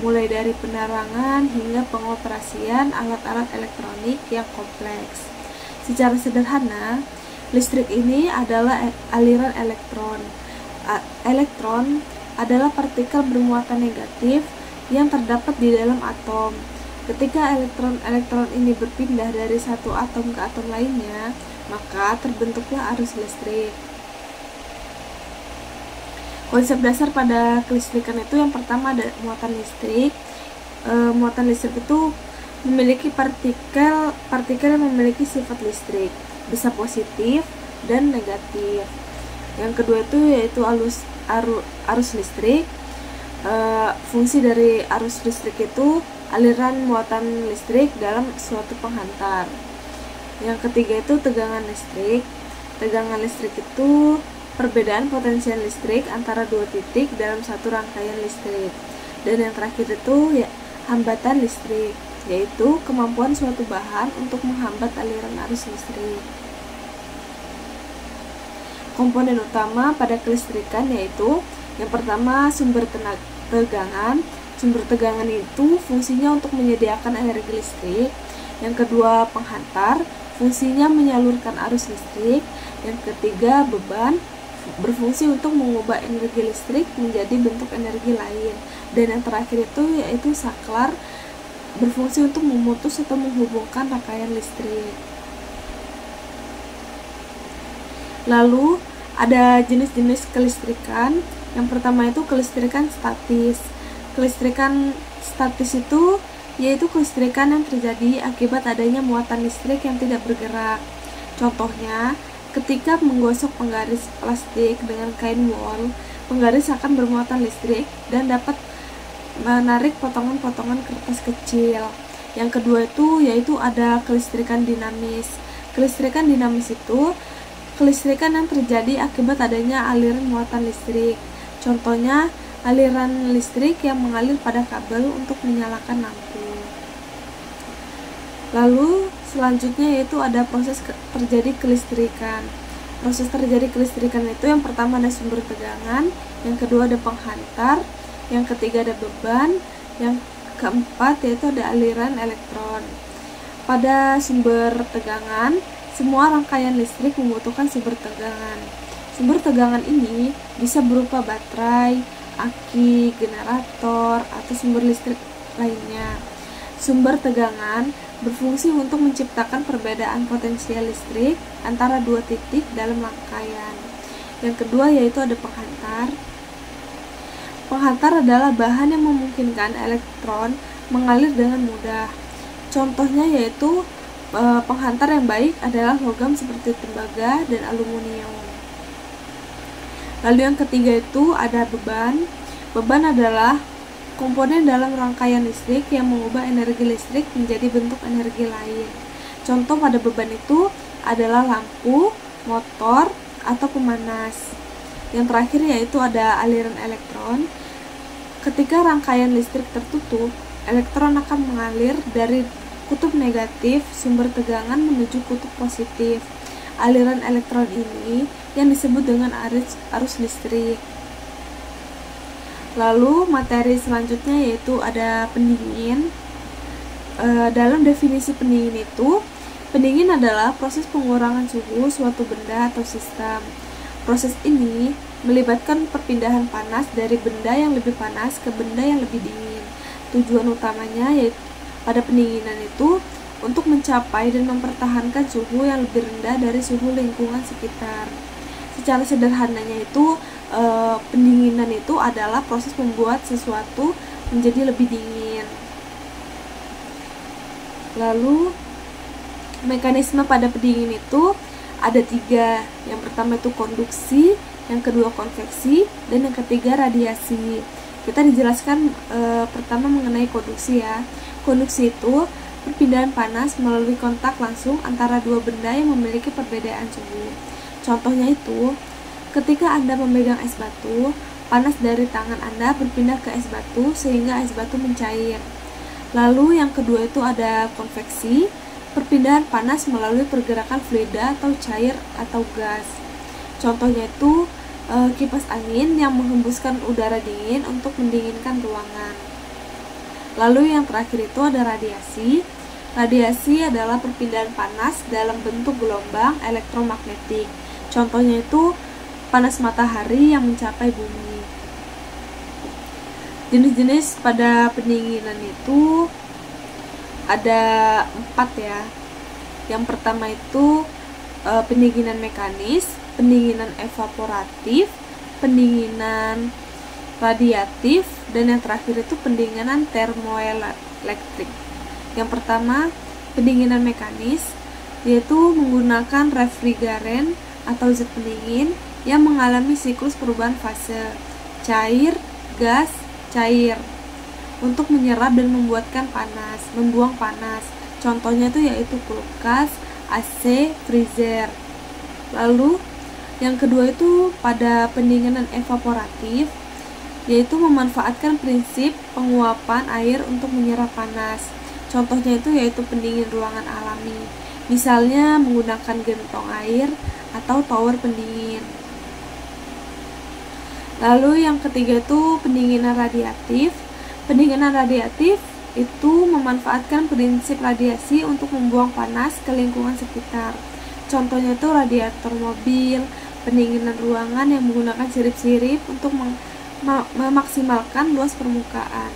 mulai dari penerangan hingga pengoperasian alat-alat elektronik yang kompleks. Secara sederhana, listrik ini adalah aliran elektron. Elektron adalah partikel bermuatan negatif yang terdapat di dalam atom. Ketika elektron ini berpindah dari satu atom ke atom lainnya, maka terbentuklah arus listrik. Konsep dasar pada kelistrikan itu yang pertama ada muatan listrik. Muatan listrik itu memiliki partikel yang memiliki sifat listrik, bisa positif dan negatif. Yang kedua itu yaitu arus listrik. Fungsi dari arus listrik itu aliran muatan listrik dalam suatu penghantar. Yang ketiga itu tegangan listrik. Tegangan listrik itu perbedaan potensial listrik antara dua titik dalam satu rangkaian listrik. Dan yang terakhir itu ya hambatan listrik, yaitu kemampuan suatu bahan untuk menghambat aliran arus listrik. Komponen utama pada kelistrikan yaitu yang pertama sumber tegangan. Sumber tegangan itu fungsinya untuk menyediakan energi listrik. Yang kedua penghantar, fungsinya menyalurkan arus listrik. Yang ketiga beban, berfungsi untuk mengubah energi listrik menjadi bentuk energi lain. Dan yang terakhir itu yaitu saklar, berfungsi untuk memutus atau menghubungkan rangkaian listrik. Lalu ada jenis-jenis kelistrikan. Yang pertama itu kelistrikan statis. Kelistrikan Statis itu yaitu kelistrikan yang terjadi akibat adanya muatan listrik yang tidak bergerak. Contohnya, ketika menggosok penggaris plastik dengan kain wol, penggaris akan bermuatan listrik dan dapat menarik potongan-potongan kertas kecil. Yang kedua itu yaitu ada kelistrikan dinamis. Kelistrikan dinamis itu kelistrikan yang terjadi akibat adanya aliran muatan listrik. Contohnya, aliran listrik yang mengalir pada kabel untuk menyalakan lampu. Lalu selanjutnya yaitu ada proses terjadi kelistrikan. Proses terjadi kelistrikan itu yang pertama ada sumber tegangan, yang kedua ada penghantar, yang ketiga ada beban, yang keempat yaitu ada aliran elektron. Pada sumber tegangan, semua rangkaian listrik membutuhkan sumber tegangan. Sumber tegangan ini bisa berupa baterai, aki, generator, atau sumber listrik lainnya. Sumber tegangan berfungsi untuk menciptakan perbedaan potensial listrik antara dua titik dalam rangkaian. Yang kedua yaitu ada penghantar. Penghantar adalah bahan yang memungkinkan elektron mengalir dengan mudah. Contohnya yaitu penghantar yang baik adalah logam seperti tembaga dan aluminium. Lalu yang ketiga itu ada beban. Beban adalah komponen dalam rangkaian listrik yang mengubah energi listrik menjadi bentuk energi lain. Contoh pada beban itu adalah lampu, motor, atau pemanas. Yang terakhir yaitu ada aliran elektron. Ketika rangkaian listrik tertutup, elektron akan mengalir dari kutub negatif sumber tegangan menuju kutub positif. Aliran elektron ini yang disebut dengan arus listrik. Lalu materi selanjutnya yaitu ada pendingin. Dalam definisi pendingin itu, pendingin adalah proses pengurangan suhu suatu benda atau sistem. Proses ini melibatkan perpindahan panas dari benda yang lebih panas ke benda yang lebih dingin. Tujuan utamanya yaitu pada pendinginan itu untuk mencapai dan mempertahankan suhu yang lebih rendah dari suhu lingkungan sekitar. Secara sederhananya itu pendinginan itu adalah proses membuat sesuatu menjadi lebih dingin. Lalu mekanisme pada pendingin itu ada 3. Yang pertama itu konduksi, yang kedua konveksi, dan yang ketiga radiasi. Kita dijelaskan pertama mengenai konduksi ya. Konduksi itu perpindahan panas melalui kontak langsung antara dua benda yang memiliki perbedaan suhu. Contohnya itu, ketika Anda memegang es batu, panas dari tangan Anda berpindah ke es batu sehingga es batu mencair. Lalu yang kedua itu ada konveksi, perpindahan panas melalui pergerakan fluida atau cair atau gas. Contohnya itu kipas angin yang menghembuskan udara dingin untuk mendinginkan ruangan. Lalu yang terakhir itu ada radiasi. Radiasi adalah perpindahan panas dalam bentuk gelombang elektromagnetik. Contohnya itu panas matahari yang mencapai bumi. Jenis-jenis pada pendinginan itu ada 4 ya. Yang pertama itu pendinginan mekanis, pendinginan evaporatif, pendinginan radiatif, dan yang terakhir itu pendinginan termoelektrik. Yang pertama, pendinginan mekanis, yaitu menggunakan refrigeren atau zat pendingin yang mengalami siklus perubahan fase cair, gas, cair untuk menyerap dan membuang panas. Contohnya itu yaitu kulkas, AC, freezer. Lalu yang kedua itu pada pendinginan evaporatif, yaitu memanfaatkan prinsip penguapan air untuk menyerap panas. Contohnya itu yaitu pendingin ruangan alami, misalnya menggunakan gentong air atau tower pendingin. Lalu yang ketiga itu pendinginan radiatif. Pendinginan radiatif itu memanfaatkan prinsip radiasi untuk membuang panas ke lingkungan sekitar. Contohnya itu radiator mobil, pendinginan ruangan yang menggunakan sirip-sirip untuk memaksimalkan luas permukaan.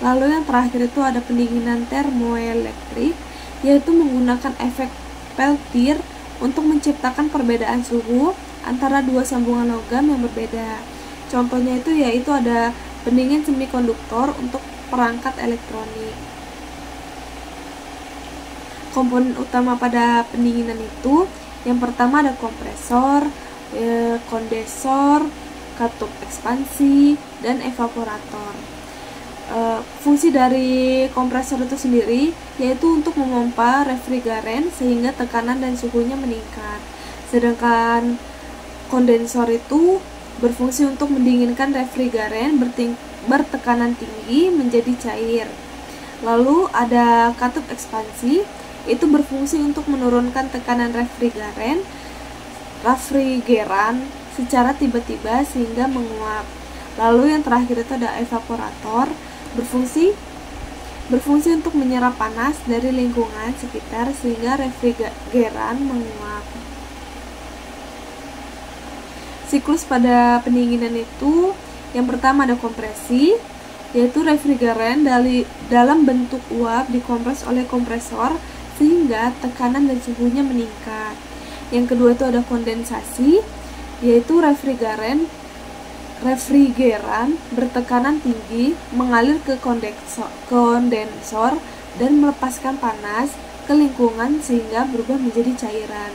Lalu yang terakhir itu ada pendinginan termoelektrik, yaitu menggunakan efek Peltier untuk menciptakan perbedaan suhu antara dua sambungan logam yang berbeda. Contohnya itu yaitu ada pendingin semikonduktor untuk perangkat elektronik. Komponen utama pada pendinginan itu yang pertama ada kompresor, kondensor, katup ekspansi, dan evaporator. Fungsi dari kompresor itu sendiri yaitu untuk memompa refrigeren sehingga tekanan dan suhunya meningkat. Sedangkan kondensor itu berfungsi untuk mendinginkan refrigeren bertekanan tinggi menjadi cair. Lalu ada katup ekspansi, itu berfungsi untuk menurunkan tekanan refrigeran secara tiba-tiba sehingga menguap. Lalu yang terakhir itu ada evaporator, berfungsi untuk menyerap panas dari lingkungan sekitar sehingga refrigeran menguap. Siklus pada pendinginan itu yang pertama ada kompresi, yaitu refrigeran dalam bentuk uap dikompres oleh kompresor sehingga tekanan dan suhunya meningkat. Yang kedua itu ada kondensasi, yaitu refrigeran bertekanan tinggi mengalir ke kondensor dan melepaskan panas ke lingkungan sehingga berubah menjadi cairan.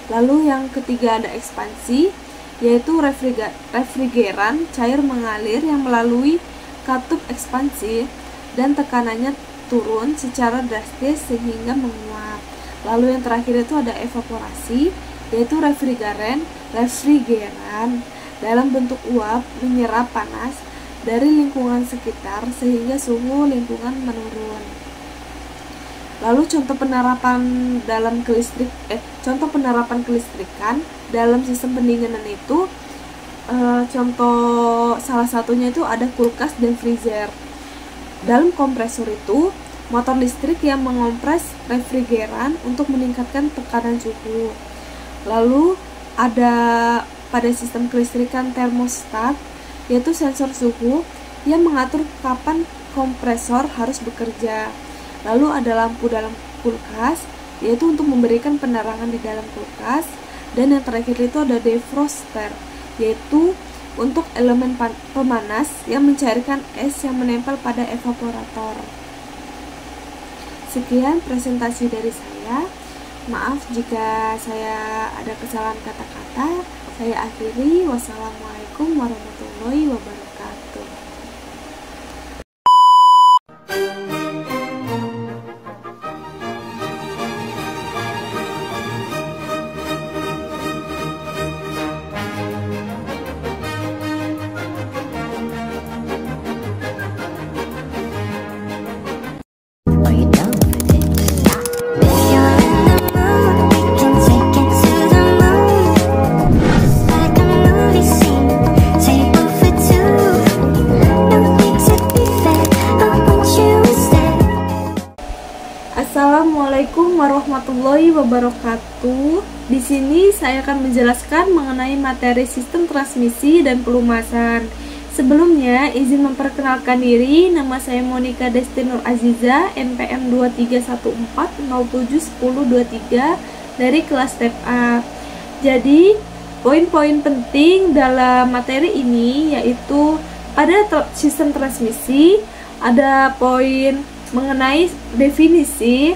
Lalu yang ketiga ada ekspansi, yaitu refrigeran cair mengalir yang melalui katup ekspansi dan tekanannya turun secara drastis sehingga menguap. Lalu yang terakhir itu ada evaporasi, yaitu refrigeran dalam bentuk uap menyerap panas dari lingkungan sekitar sehingga suhu lingkungan menurun. Lalu contoh penerapan kelistrikan dalam sistem pendinginan itu contoh salah satunya itu ada kulkas dan freezer. Dalam kompresor itu motor listrik yang mengompres refrigeran untuk meningkatkan tekanan suhu. Lalu ada pada sistem kelistrikan termostat, yaitu sensor suhu yang mengatur kapan kompresor harus bekerja. Lalu ada lampu dalam kulkas, yaitu untuk memberikan penerangan di dalam kulkas. Dan yang terakhir itu ada defroster, yaitu untuk elemen pemanas yang mencairkan es yang menempel pada evaporator. Sekian presentasi dari saya. Maaf jika saya ada kesalahan kata-kata. Saya akhiri. Wassalamualaikum warahmatullahi wabarakatuh. Are you down with it? If you're in the mood, we can take it to the moon. Just like a movie scene, table for two. No need to be fair, I want you instead. Assalamualaikum warahmatullahi wabarakatuh. Di sini saya akan menjelaskan mengenai materi sistem transmisi dan pelumasan. Sebelumnya, izin memperkenalkan diri. Nama saya Monica Desti Nur Aziza, NPM 2314071023 dari kelas TEP A. Jadi, poin-poin penting dalam materi ini yaitu pada sistem transmisi ada poin mengenai definisi,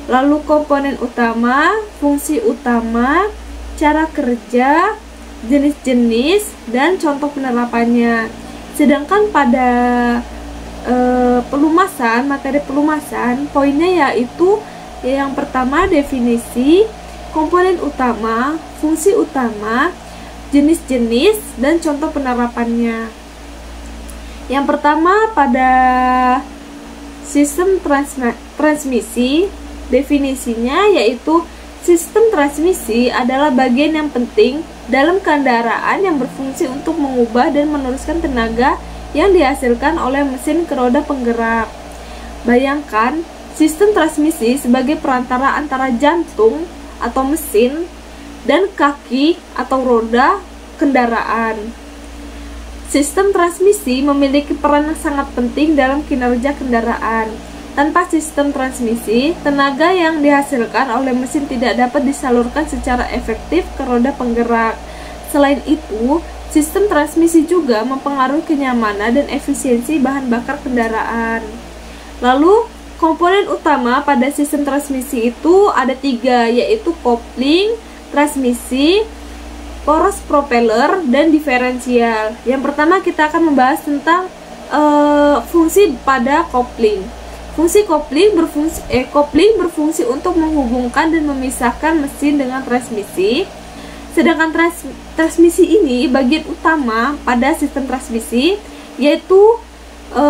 lalu komponen utama, fungsi utama, cara kerja, jenis-jenis, dan contoh penerapannya. Sedangkan pada pelumasan, materi pelumasan, poinnya yaitu yang pertama definisi, komponen utama, fungsi utama, jenis-jenis, dan contoh penerapannya. Yang pertama pada sistem transmisi, definisinya yaitu sistem transmisi adalah bagian yang penting dalam kendaraan yang berfungsi untuk mengubah dan meneruskan tenaga yang dihasilkan oleh mesin ke roda penggerak. Bayangkan sistem transmisi sebagai perantara antara jantung atau mesin dan kaki atau roda kendaraan. Sistem transmisi memiliki peran yang sangat penting dalam kinerja kendaraan. Tanpa sistem transmisi, tenaga yang dihasilkan oleh mesin tidak dapat disalurkan secara efektif ke roda penggerak. Selain itu, Sistem transmisi juga mempengaruhi kenyamanan dan efisiensi bahan bakar kendaraan. Lalu, komponen utama pada sistem transmisi itu ada 3, yaitu kopling, transmisi, poros propeller, dan diferensial. Yang pertama kita akan membahas tentang fungsi pada kopling. Fungsi kopling berfungsi untuk menghubungkan dan memisahkan mesin dengan transmisi. Sedangkan transmisi ini bagian utama pada sistem transmisi, yaitu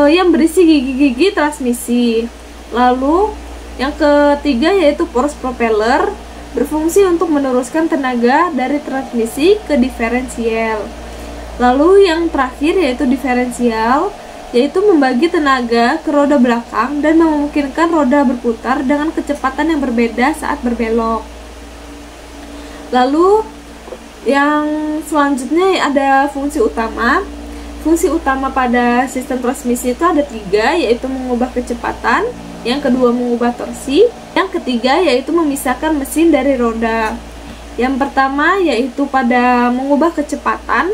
yang berisi gigi-gigi transmisi. Lalu yang ketiga yaitu poros propeller, berfungsi untuk meneruskan tenaga dari transmisi ke diferensial. Lalu yang terakhir yaitu diferensial, yaitu membagi tenaga ke roda belakang dan memungkinkan roda berputar dengan kecepatan yang berbeda saat berbelok. Lalu yang selanjutnya ada fungsi utama. Fungsi utama pada sistem transmisi itu ada 3, yaitu mengubah kecepatan, yang kedua mengubah torsi, yang ketiga yaitu memisahkan mesin dari roda. Yang pertama yaitu pada mengubah kecepatan.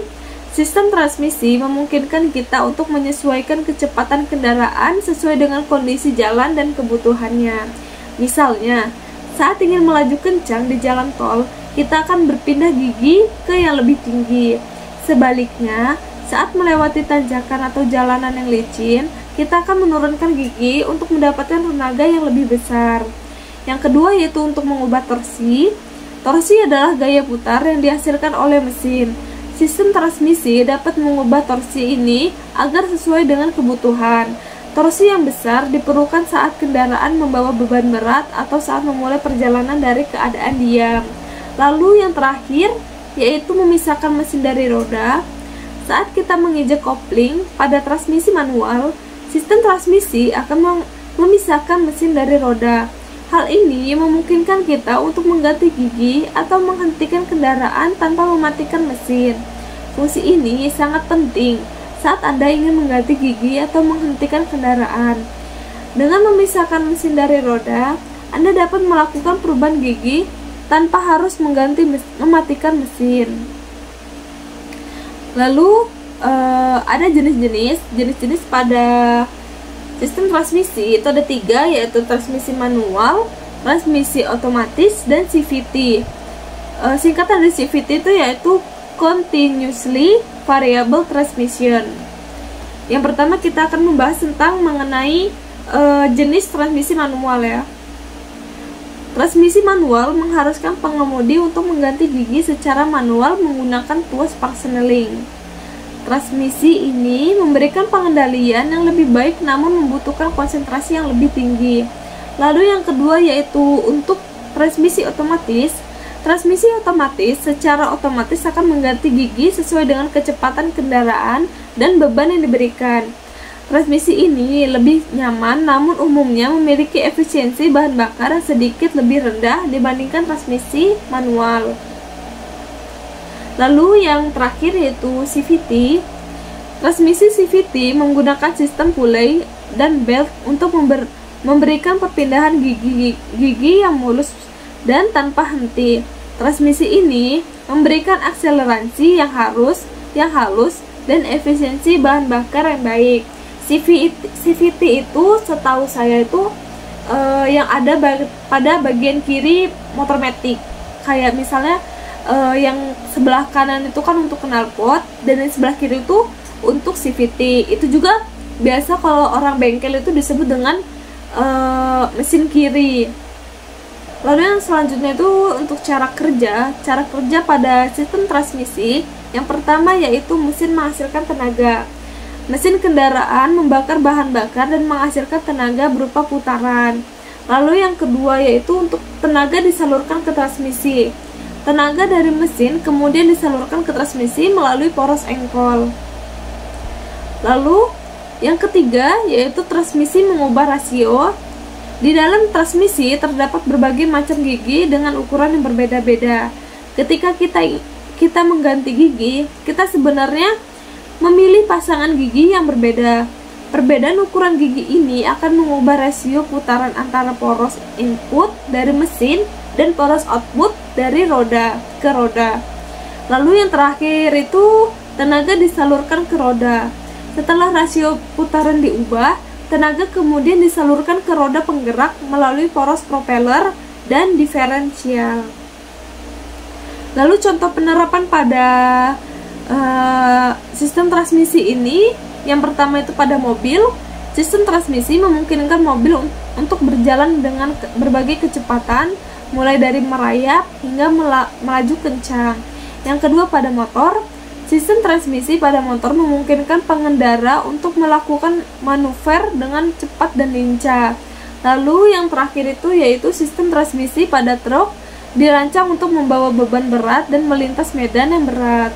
Sistem transmisi memungkinkan kita untuk menyesuaikan kecepatan kendaraan sesuai dengan kondisi jalan dan kebutuhannya. Misalnya, saat ingin melaju kencang di jalan tol, kita akan berpindah gigi ke yang lebih tinggi. Sebaliknya, saat melewati tanjakan atau jalanan yang licin, kita akan menurunkan gigi untuk mendapatkan tenaga yang lebih besar. Yang kedua yaitu untuk mengubah torsi. Torsi adalah gaya putar yang dihasilkan oleh mesin. Sistem transmisi dapat mengubah torsi ini agar sesuai dengan kebutuhan. Torsi yang besar diperlukan saat kendaraan membawa beban berat atau saat memulai perjalanan dari keadaan diam. Lalu yang terakhir yaitu memisahkan mesin dari roda. Saat kita menginjak kopling pada transmisi manual, sistem transmisi akan memisahkan mesin dari roda. Hal ini memungkinkan kita untuk mengganti gigi atau menghentikan kendaraan tanpa mematikan mesin. Fungsi ini sangat penting saat Anda ingin mengganti gigi atau menghentikan kendaraan. Dengan memisahkan mesin dari roda, Anda dapat melakukan perubahan gigi tanpa harus mematikan mesin. Lalu ada jenis-jenis pada sistem transmisi itu ada 3, yaitu transmisi manual, transmisi otomatis, dan CVT. Singkatan dari CVT itu yaitu Continuously Variable Transmission. Yang pertama kita akan membahas tentang mengenai jenis transmisi manual ya. Transmisi manual mengharuskan pengemudi untuk mengganti gigi secara manual menggunakan tuas parseneling. Transmisi ini memberikan pengendalian yang lebih baik namun membutuhkan konsentrasi yang lebih tinggi. Lalu yang kedua yaitu untuk transmisi otomatis. Transmisi otomatis secara otomatis akan mengganti gigi sesuai dengan kecepatan kendaraan dan beban yang diberikan. Transmisi ini lebih nyaman namun umumnya memiliki efisiensi bahan bakar yang sedikit lebih rendah dibandingkan transmisi manual. Lalu yang terakhir yaitu CVT. Transmisi CVT menggunakan sistem pulley dan belt untuk memberikan perpindahan gigi yang mulus dan tanpa henti. Transmisi ini memberikan akselerasi yang halus dan efisiensi bahan bakar yang baik. CVT itu setahu saya itu yang ada pada bagian kiri motor matic. Kayak misalnya yang sebelah kanan itu kan untuk knalpot dan yang sebelah kiri itu untuk CVT. Itu juga biasa kalau orang bengkel itu disebut dengan mesin kiri. Lalu yang selanjutnya itu untuk cara kerja pada sistem transmisi. Yang pertama yaitu mesin menghasilkan tenaga. Mesin kendaraan membakar bahan bakar dan menghasilkan tenaga berupa putaran. Lalu yang kedua yaitu untuk tenaga disalurkan ke transmisi. Tenaga dari mesin kemudian disalurkan ke transmisi melalui poros engkol. Lalu yang ketiga yaitu transmisi mengubah rasio. Di dalam transmisi terdapat berbagai macam gigi dengan ukuran yang berbeda-beda. Ketika kita mengganti gigi, kita sebenarnya memilih pasangan gigi yang berbeda. Perbedaan ukuran gigi ini akan mengubah rasio putaran antara poros input dari mesin dan poros output dari roda ke roda. Lalu yang terakhir itu tenaga disalurkan ke roda. Setelah rasio putaran diubah, tenaga kemudian disalurkan ke roda penggerak melalui poros propeller dan diferensial. Lalu contoh penerapan pada sistem transmisi ini, yang pertama itu pada mobil. Sistem transmisi memungkinkan mobil untuk berjalan dengan berbagai kecepatan, mulai dari merayap hingga melaju kencang. Yang kedua pada motor. Sistem transmisi pada motor memungkinkan pengendara untuk melakukan manuver dengan cepat dan lincah. Lalu yang terakhir itu yaitu sistem transmisi pada truk, dirancang untuk membawa beban berat dan melintas medan yang berat.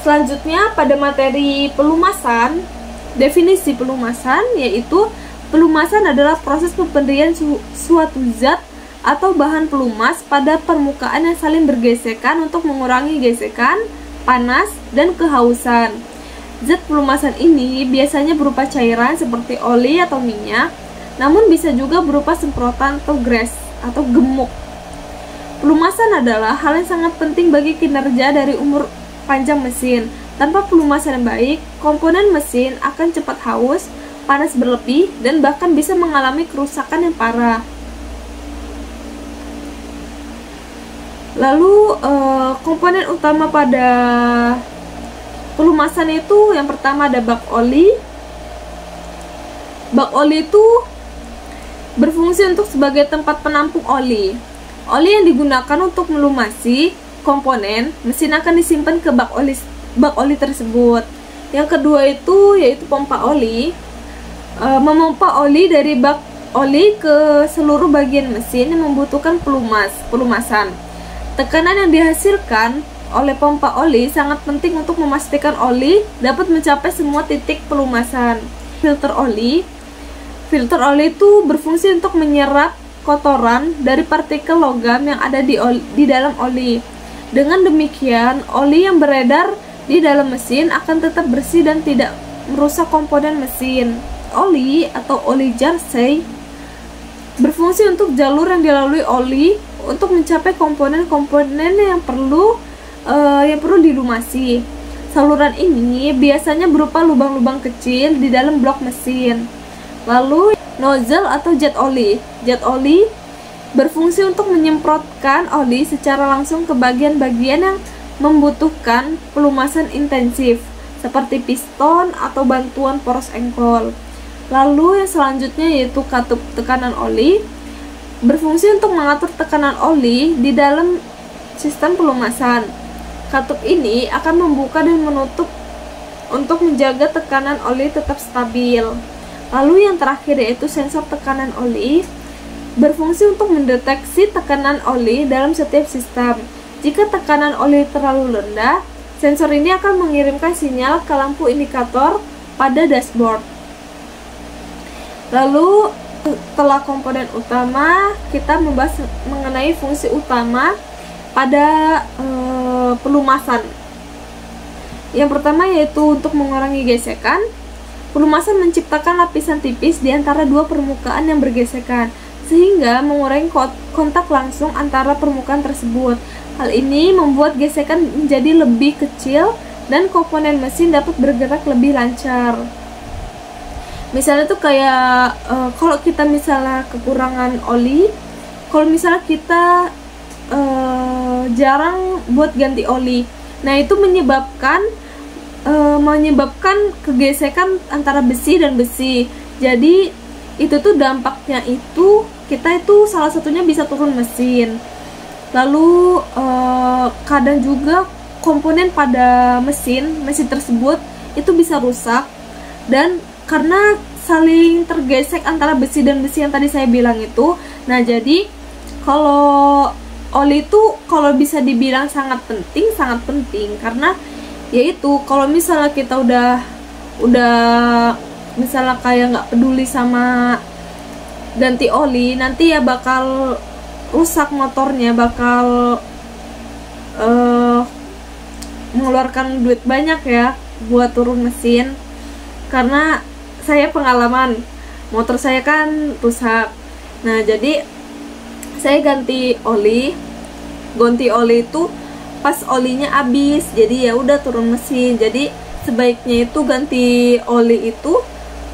Selanjutnya pada materi pelumasan, definisi pelumasan yaitu pelumasan adalah proses pemberian suatu zat atau bahan pelumas pada permukaan yang saling bergesekan untuk mengurangi gesekan, panas, dan kehausan. Zat pelumasan ini biasanya berupa cairan seperti oli atau minyak, namun bisa juga berupa semprotan atau grease atau gemuk. Pelumasan adalah hal yang sangat penting bagi kinerja dari umur panjang mesin. Tanpa pelumasan yang baik, komponen mesin akan cepat haus, panas berlebih, dan bahkan bisa mengalami kerusakan yang parah. Lalu komponen utama pada pelumasan itu yang pertama ada bak oli. Bak oli itu berfungsi untuk sebagai tempat penampung oli. Oli yang digunakan untuk melumasi komponen mesin akan disimpan ke bak oli tersebut. Yang kedua itu yaitu pompa oli. Memompa oli dari bak oli ke seluruh bagian mesin yang membutuhkan pelumasan. Tekanan yang dihasilkan oleh pompa oli sangat penting untuk memastikan oli dapat mencapai semua titik pelumasan. Filter oli itu berfungsi untuk menyerap kotoran dari partikel logam yang ada di dalam oli. Dengan demikian, oli yang beredar di dalam mesin akan tetap bersih dan tidak merusak komponen mesin. Oli atau oli jersey berfungsi untuk jalur yang dilalui oli untuk mencapai komponen-komponen yang perlu dilumasi. Saluran ini biasanya berupa lubang-lubang kecil di dalam blok mesin. Lalu nozzle atau jet oli. Jet oli berfungsi untuk menyemprotkan oli secara langsung ke bagian-bagian yang membutuhkan pelumasan intensif, seperti piston atau bantuan poros engkol. Lalu yang selanjutnya yaitu katup tekanan oli, berfungsi untuk mengatur tekanan oli di dalam sistem pelumasan. Katup ini akan membuka dan menutup untuk menjaga tekanan oli tetap stabil. Lalu yang terakhir yaitu sensor tekanan oli, berfungsi untuk mendeteksi tekanan oli dalam setiap sistem. Jika tekanan oli terlalu rendah, sensor ini akan mengirimkan sinyal ke lampu indikator pada dashboard. Lalu setelah komponen utama, kita membahas mengenai fungsi utama pada pelumasan. Yang pertama yaitu untuk mengurangi gesekan. Pelumasan menciptakan lapisan tipis di antara dua permukaan yang bergesekan, sehingga mengurangi kontak langsung antara permukaan tersebut. Hal ini membuat gesekan menjadi lebih kecil dan komponen mesin dapat bergerak lebih lancar. Misalnya tuh kayak kalau kita misalnya kekurangan oli, kalau misalnya kita jarang buat ganti oli, nah itu menyebabkan kegesekan antara besi dan besi. Jadi itu tuh dampaknya itu kita itu salah satunya bisa turun mesin. Lalu kadang juga komponen pada mesin tersebut itu bisa rusak, dan karena saling tergesek antara besi dan besi yang tadi saya bilang itu. Nah jadi kalau oli itu kalau bisa dibilang sangat penting karena yaitu kalau misalnya kita udah misalnya kayak nggak peduli sama ganti oli, nanti ya bakal rusak motornya, bakal mengeluarkan duit banyak ya buat turun mesin. Karena saya pengalaman motor saya kan rusak, nah jadi saya ganti oli itu pas olinya habis, jadi ya udah turun mesin. Jadi sebaiknya itu ganti oli itu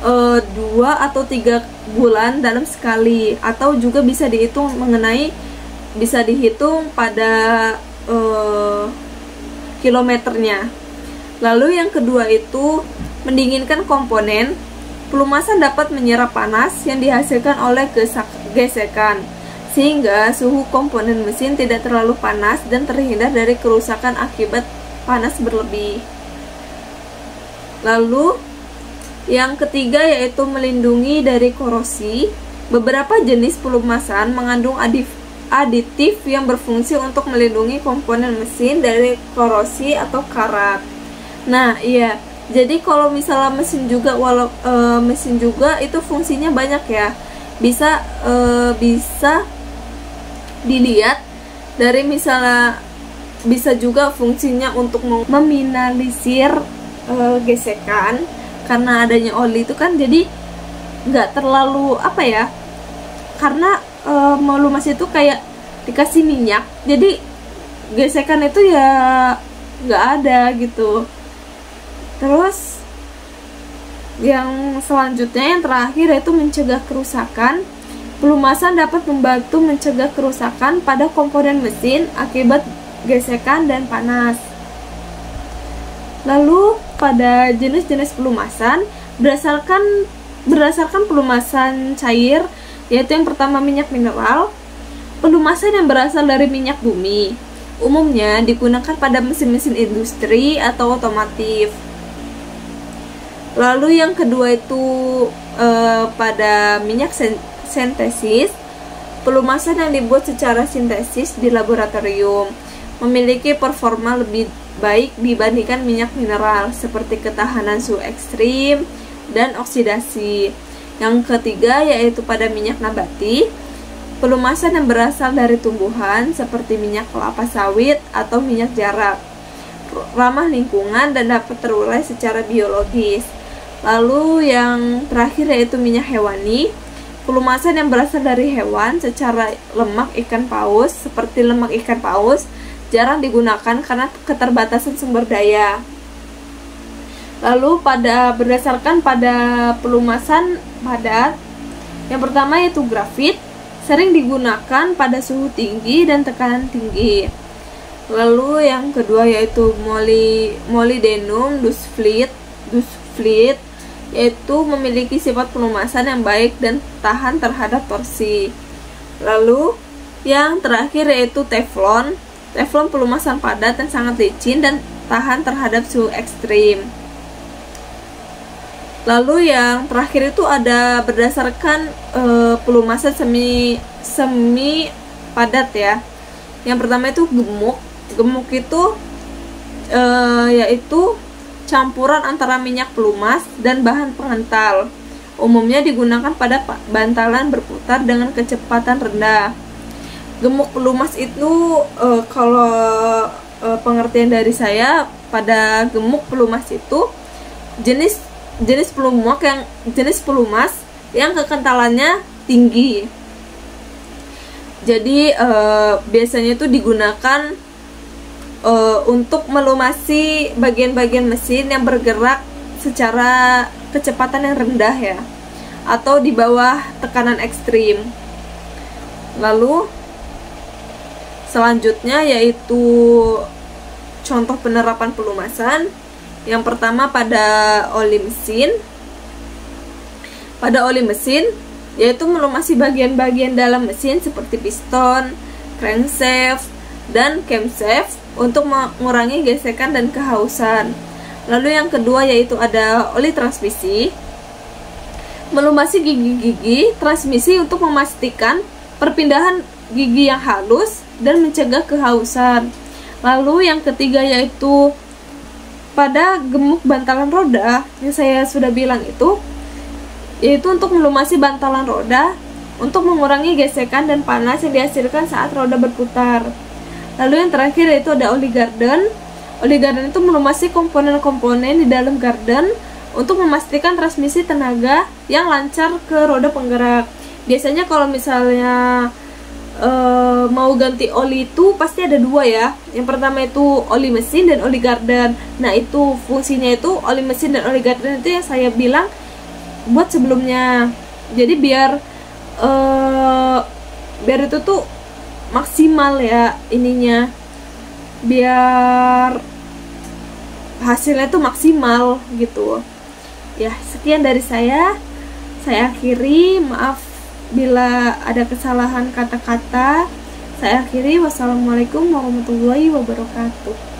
2 atau 3 bulan dalam sekali, atau juga bisa dihitung pada kilometernya. Lalu yang kedua itu mendinginkan komponen. Pelumasan dapat menyerap panas yang dihasilkan oleh gesekan, sehingga suhu komponen mesin tidak terlalu panas dan terhindar dari kerusakan akibat panas berlebih. Lalu yang ketiga yaitu melindungi dari korosi. Beberapa jenis pelumasan mengandung aditif yang berfungsi untuk melindungi komponen mesin dari korosi atau karat. Nah, iya. Jadi kalau misalnya mesin juga itu fungsinya banyak ya. Bisa dilihat dari misalnya, bisa juga fungsinya untuk meminimalisir gesekan, karena adanya oli itu kan jadi nggak terlalu karena melumas itu kayak dikasih minyak, jadi gesekan itu ya nggak ada gitu. Terus yang selanjutnya, yang terakhir, yaitu mencegah kerusakan. Pelumasan dapat membantu mencegah kerusakan pada komponen mesin akibat gesekan dan panas. Lalu pada jenis-jenis pelumasan berdasarkan pelumasan cair, yaitu yang pertama minyak mineral. Pelumasan yang berasal dari minyak bumi umumnya digunakan pada mesin-mesin industri atau otomotif. Lalu yang kedua itu pada minyak sintesis. Pelumasan yang dibuat secara sintesis di laboratorium memiliki performa lebih baik dibandingkan minyak mineral, seperti ketahanan suhu ekstrim dan oksidasi. Yang ketiga yaitu pada minyak nabati. Pelumasan yang berasal dari tumbuhan seperti minyak kelapa sawit atau minyak jarak, ramah lingkungan dan dapat terurai secara biologis. Lalu yang terakhir yaitu minyak hewani. Pelumasan yang berasal dari hewan secara lemak ikan paus, seperti lemak ikan paus, jarang digunakan karena keterbatasan sumber daya. Lalu berdasarkan pada pelumasan padat, yang pertama yaitu grafit, sering digunakan pada suhu tinggi dan tekanan tinggi. Lalu yang kedua yaitu molybdenum dusfleet, yaitu memiliki sifat pelumasan yang baik dan tahan terhadap torsi. Lalu yang terakhir yaitu teflon. Teflon pelumasan padat yang sangat licin dan tahan terhadap suhu ekstrim. Lalu yang terakhir itu ada berdasarkan pelumasan semi padat ya. Yang pertama itu gemuk. Gemuk itu yaitu campuran antara minyak pelumas dan bahan pengental. Umumnya digunakan pada bantalan berputar dengan kecepatan rendah. Gemuk pelumas itu kalau pengertian dari saya, pada gemuk pelumas itu jenis pelumas yang kekentalannya tinggi. Jadi biasanya itu digunakan untuk melumasi bagian-bagian mesin yang bergerak secara kecepatan yang rendah ya, atau di bawah tekanan ekstrim. Lalu selanjutnya yaitu contoh penerapan pelumasan. Yang pertama pada oli mesin. Pada oli mesin yaitu melumasi bagian-bagian dalam mesin seperti piston, crankshaft, dan camshaft untuk mengurangi gesekan dan kehausan. Lalu yang kedua yaitu ada oli transmisi. Melumasi gigi-gigi transmisi untuk memastikan perpindahan gigi yang halus dan mencegah kehausan. Lalu yang ketiga yaitu pada gemuk bantalan roda, yang saya sudah bilang itu, yaitu untuk melumasi bantalan roda untuk mengurangi gesekan dan panas yang dihasilkan saat roda berputar. Lalu yang terakhir yaitu ada oli garden. Oli garden itu melumasi komponen-komponen di dalam garden untuk memastikan transmisi tenaga yang lancar ke roda penggerak. Biasanya kalau misalnya mau ganti oli itu pasti ada dua ya. Yang pertama itu oli mesin dan oli garden. Nah itu fungsinya itu oli mesin dan oli garden itu yang saya bilang buat sebelumnya. Jadi biar itu tuh maksimal ya ininya, biar hasilnya tuh maksimal gitu ya. Sekian dari saya akhiri, maaf bila ada kesalahan kata-kata. Saya akhiri, wassalamualaikum warahmatullahi wabarakatuh.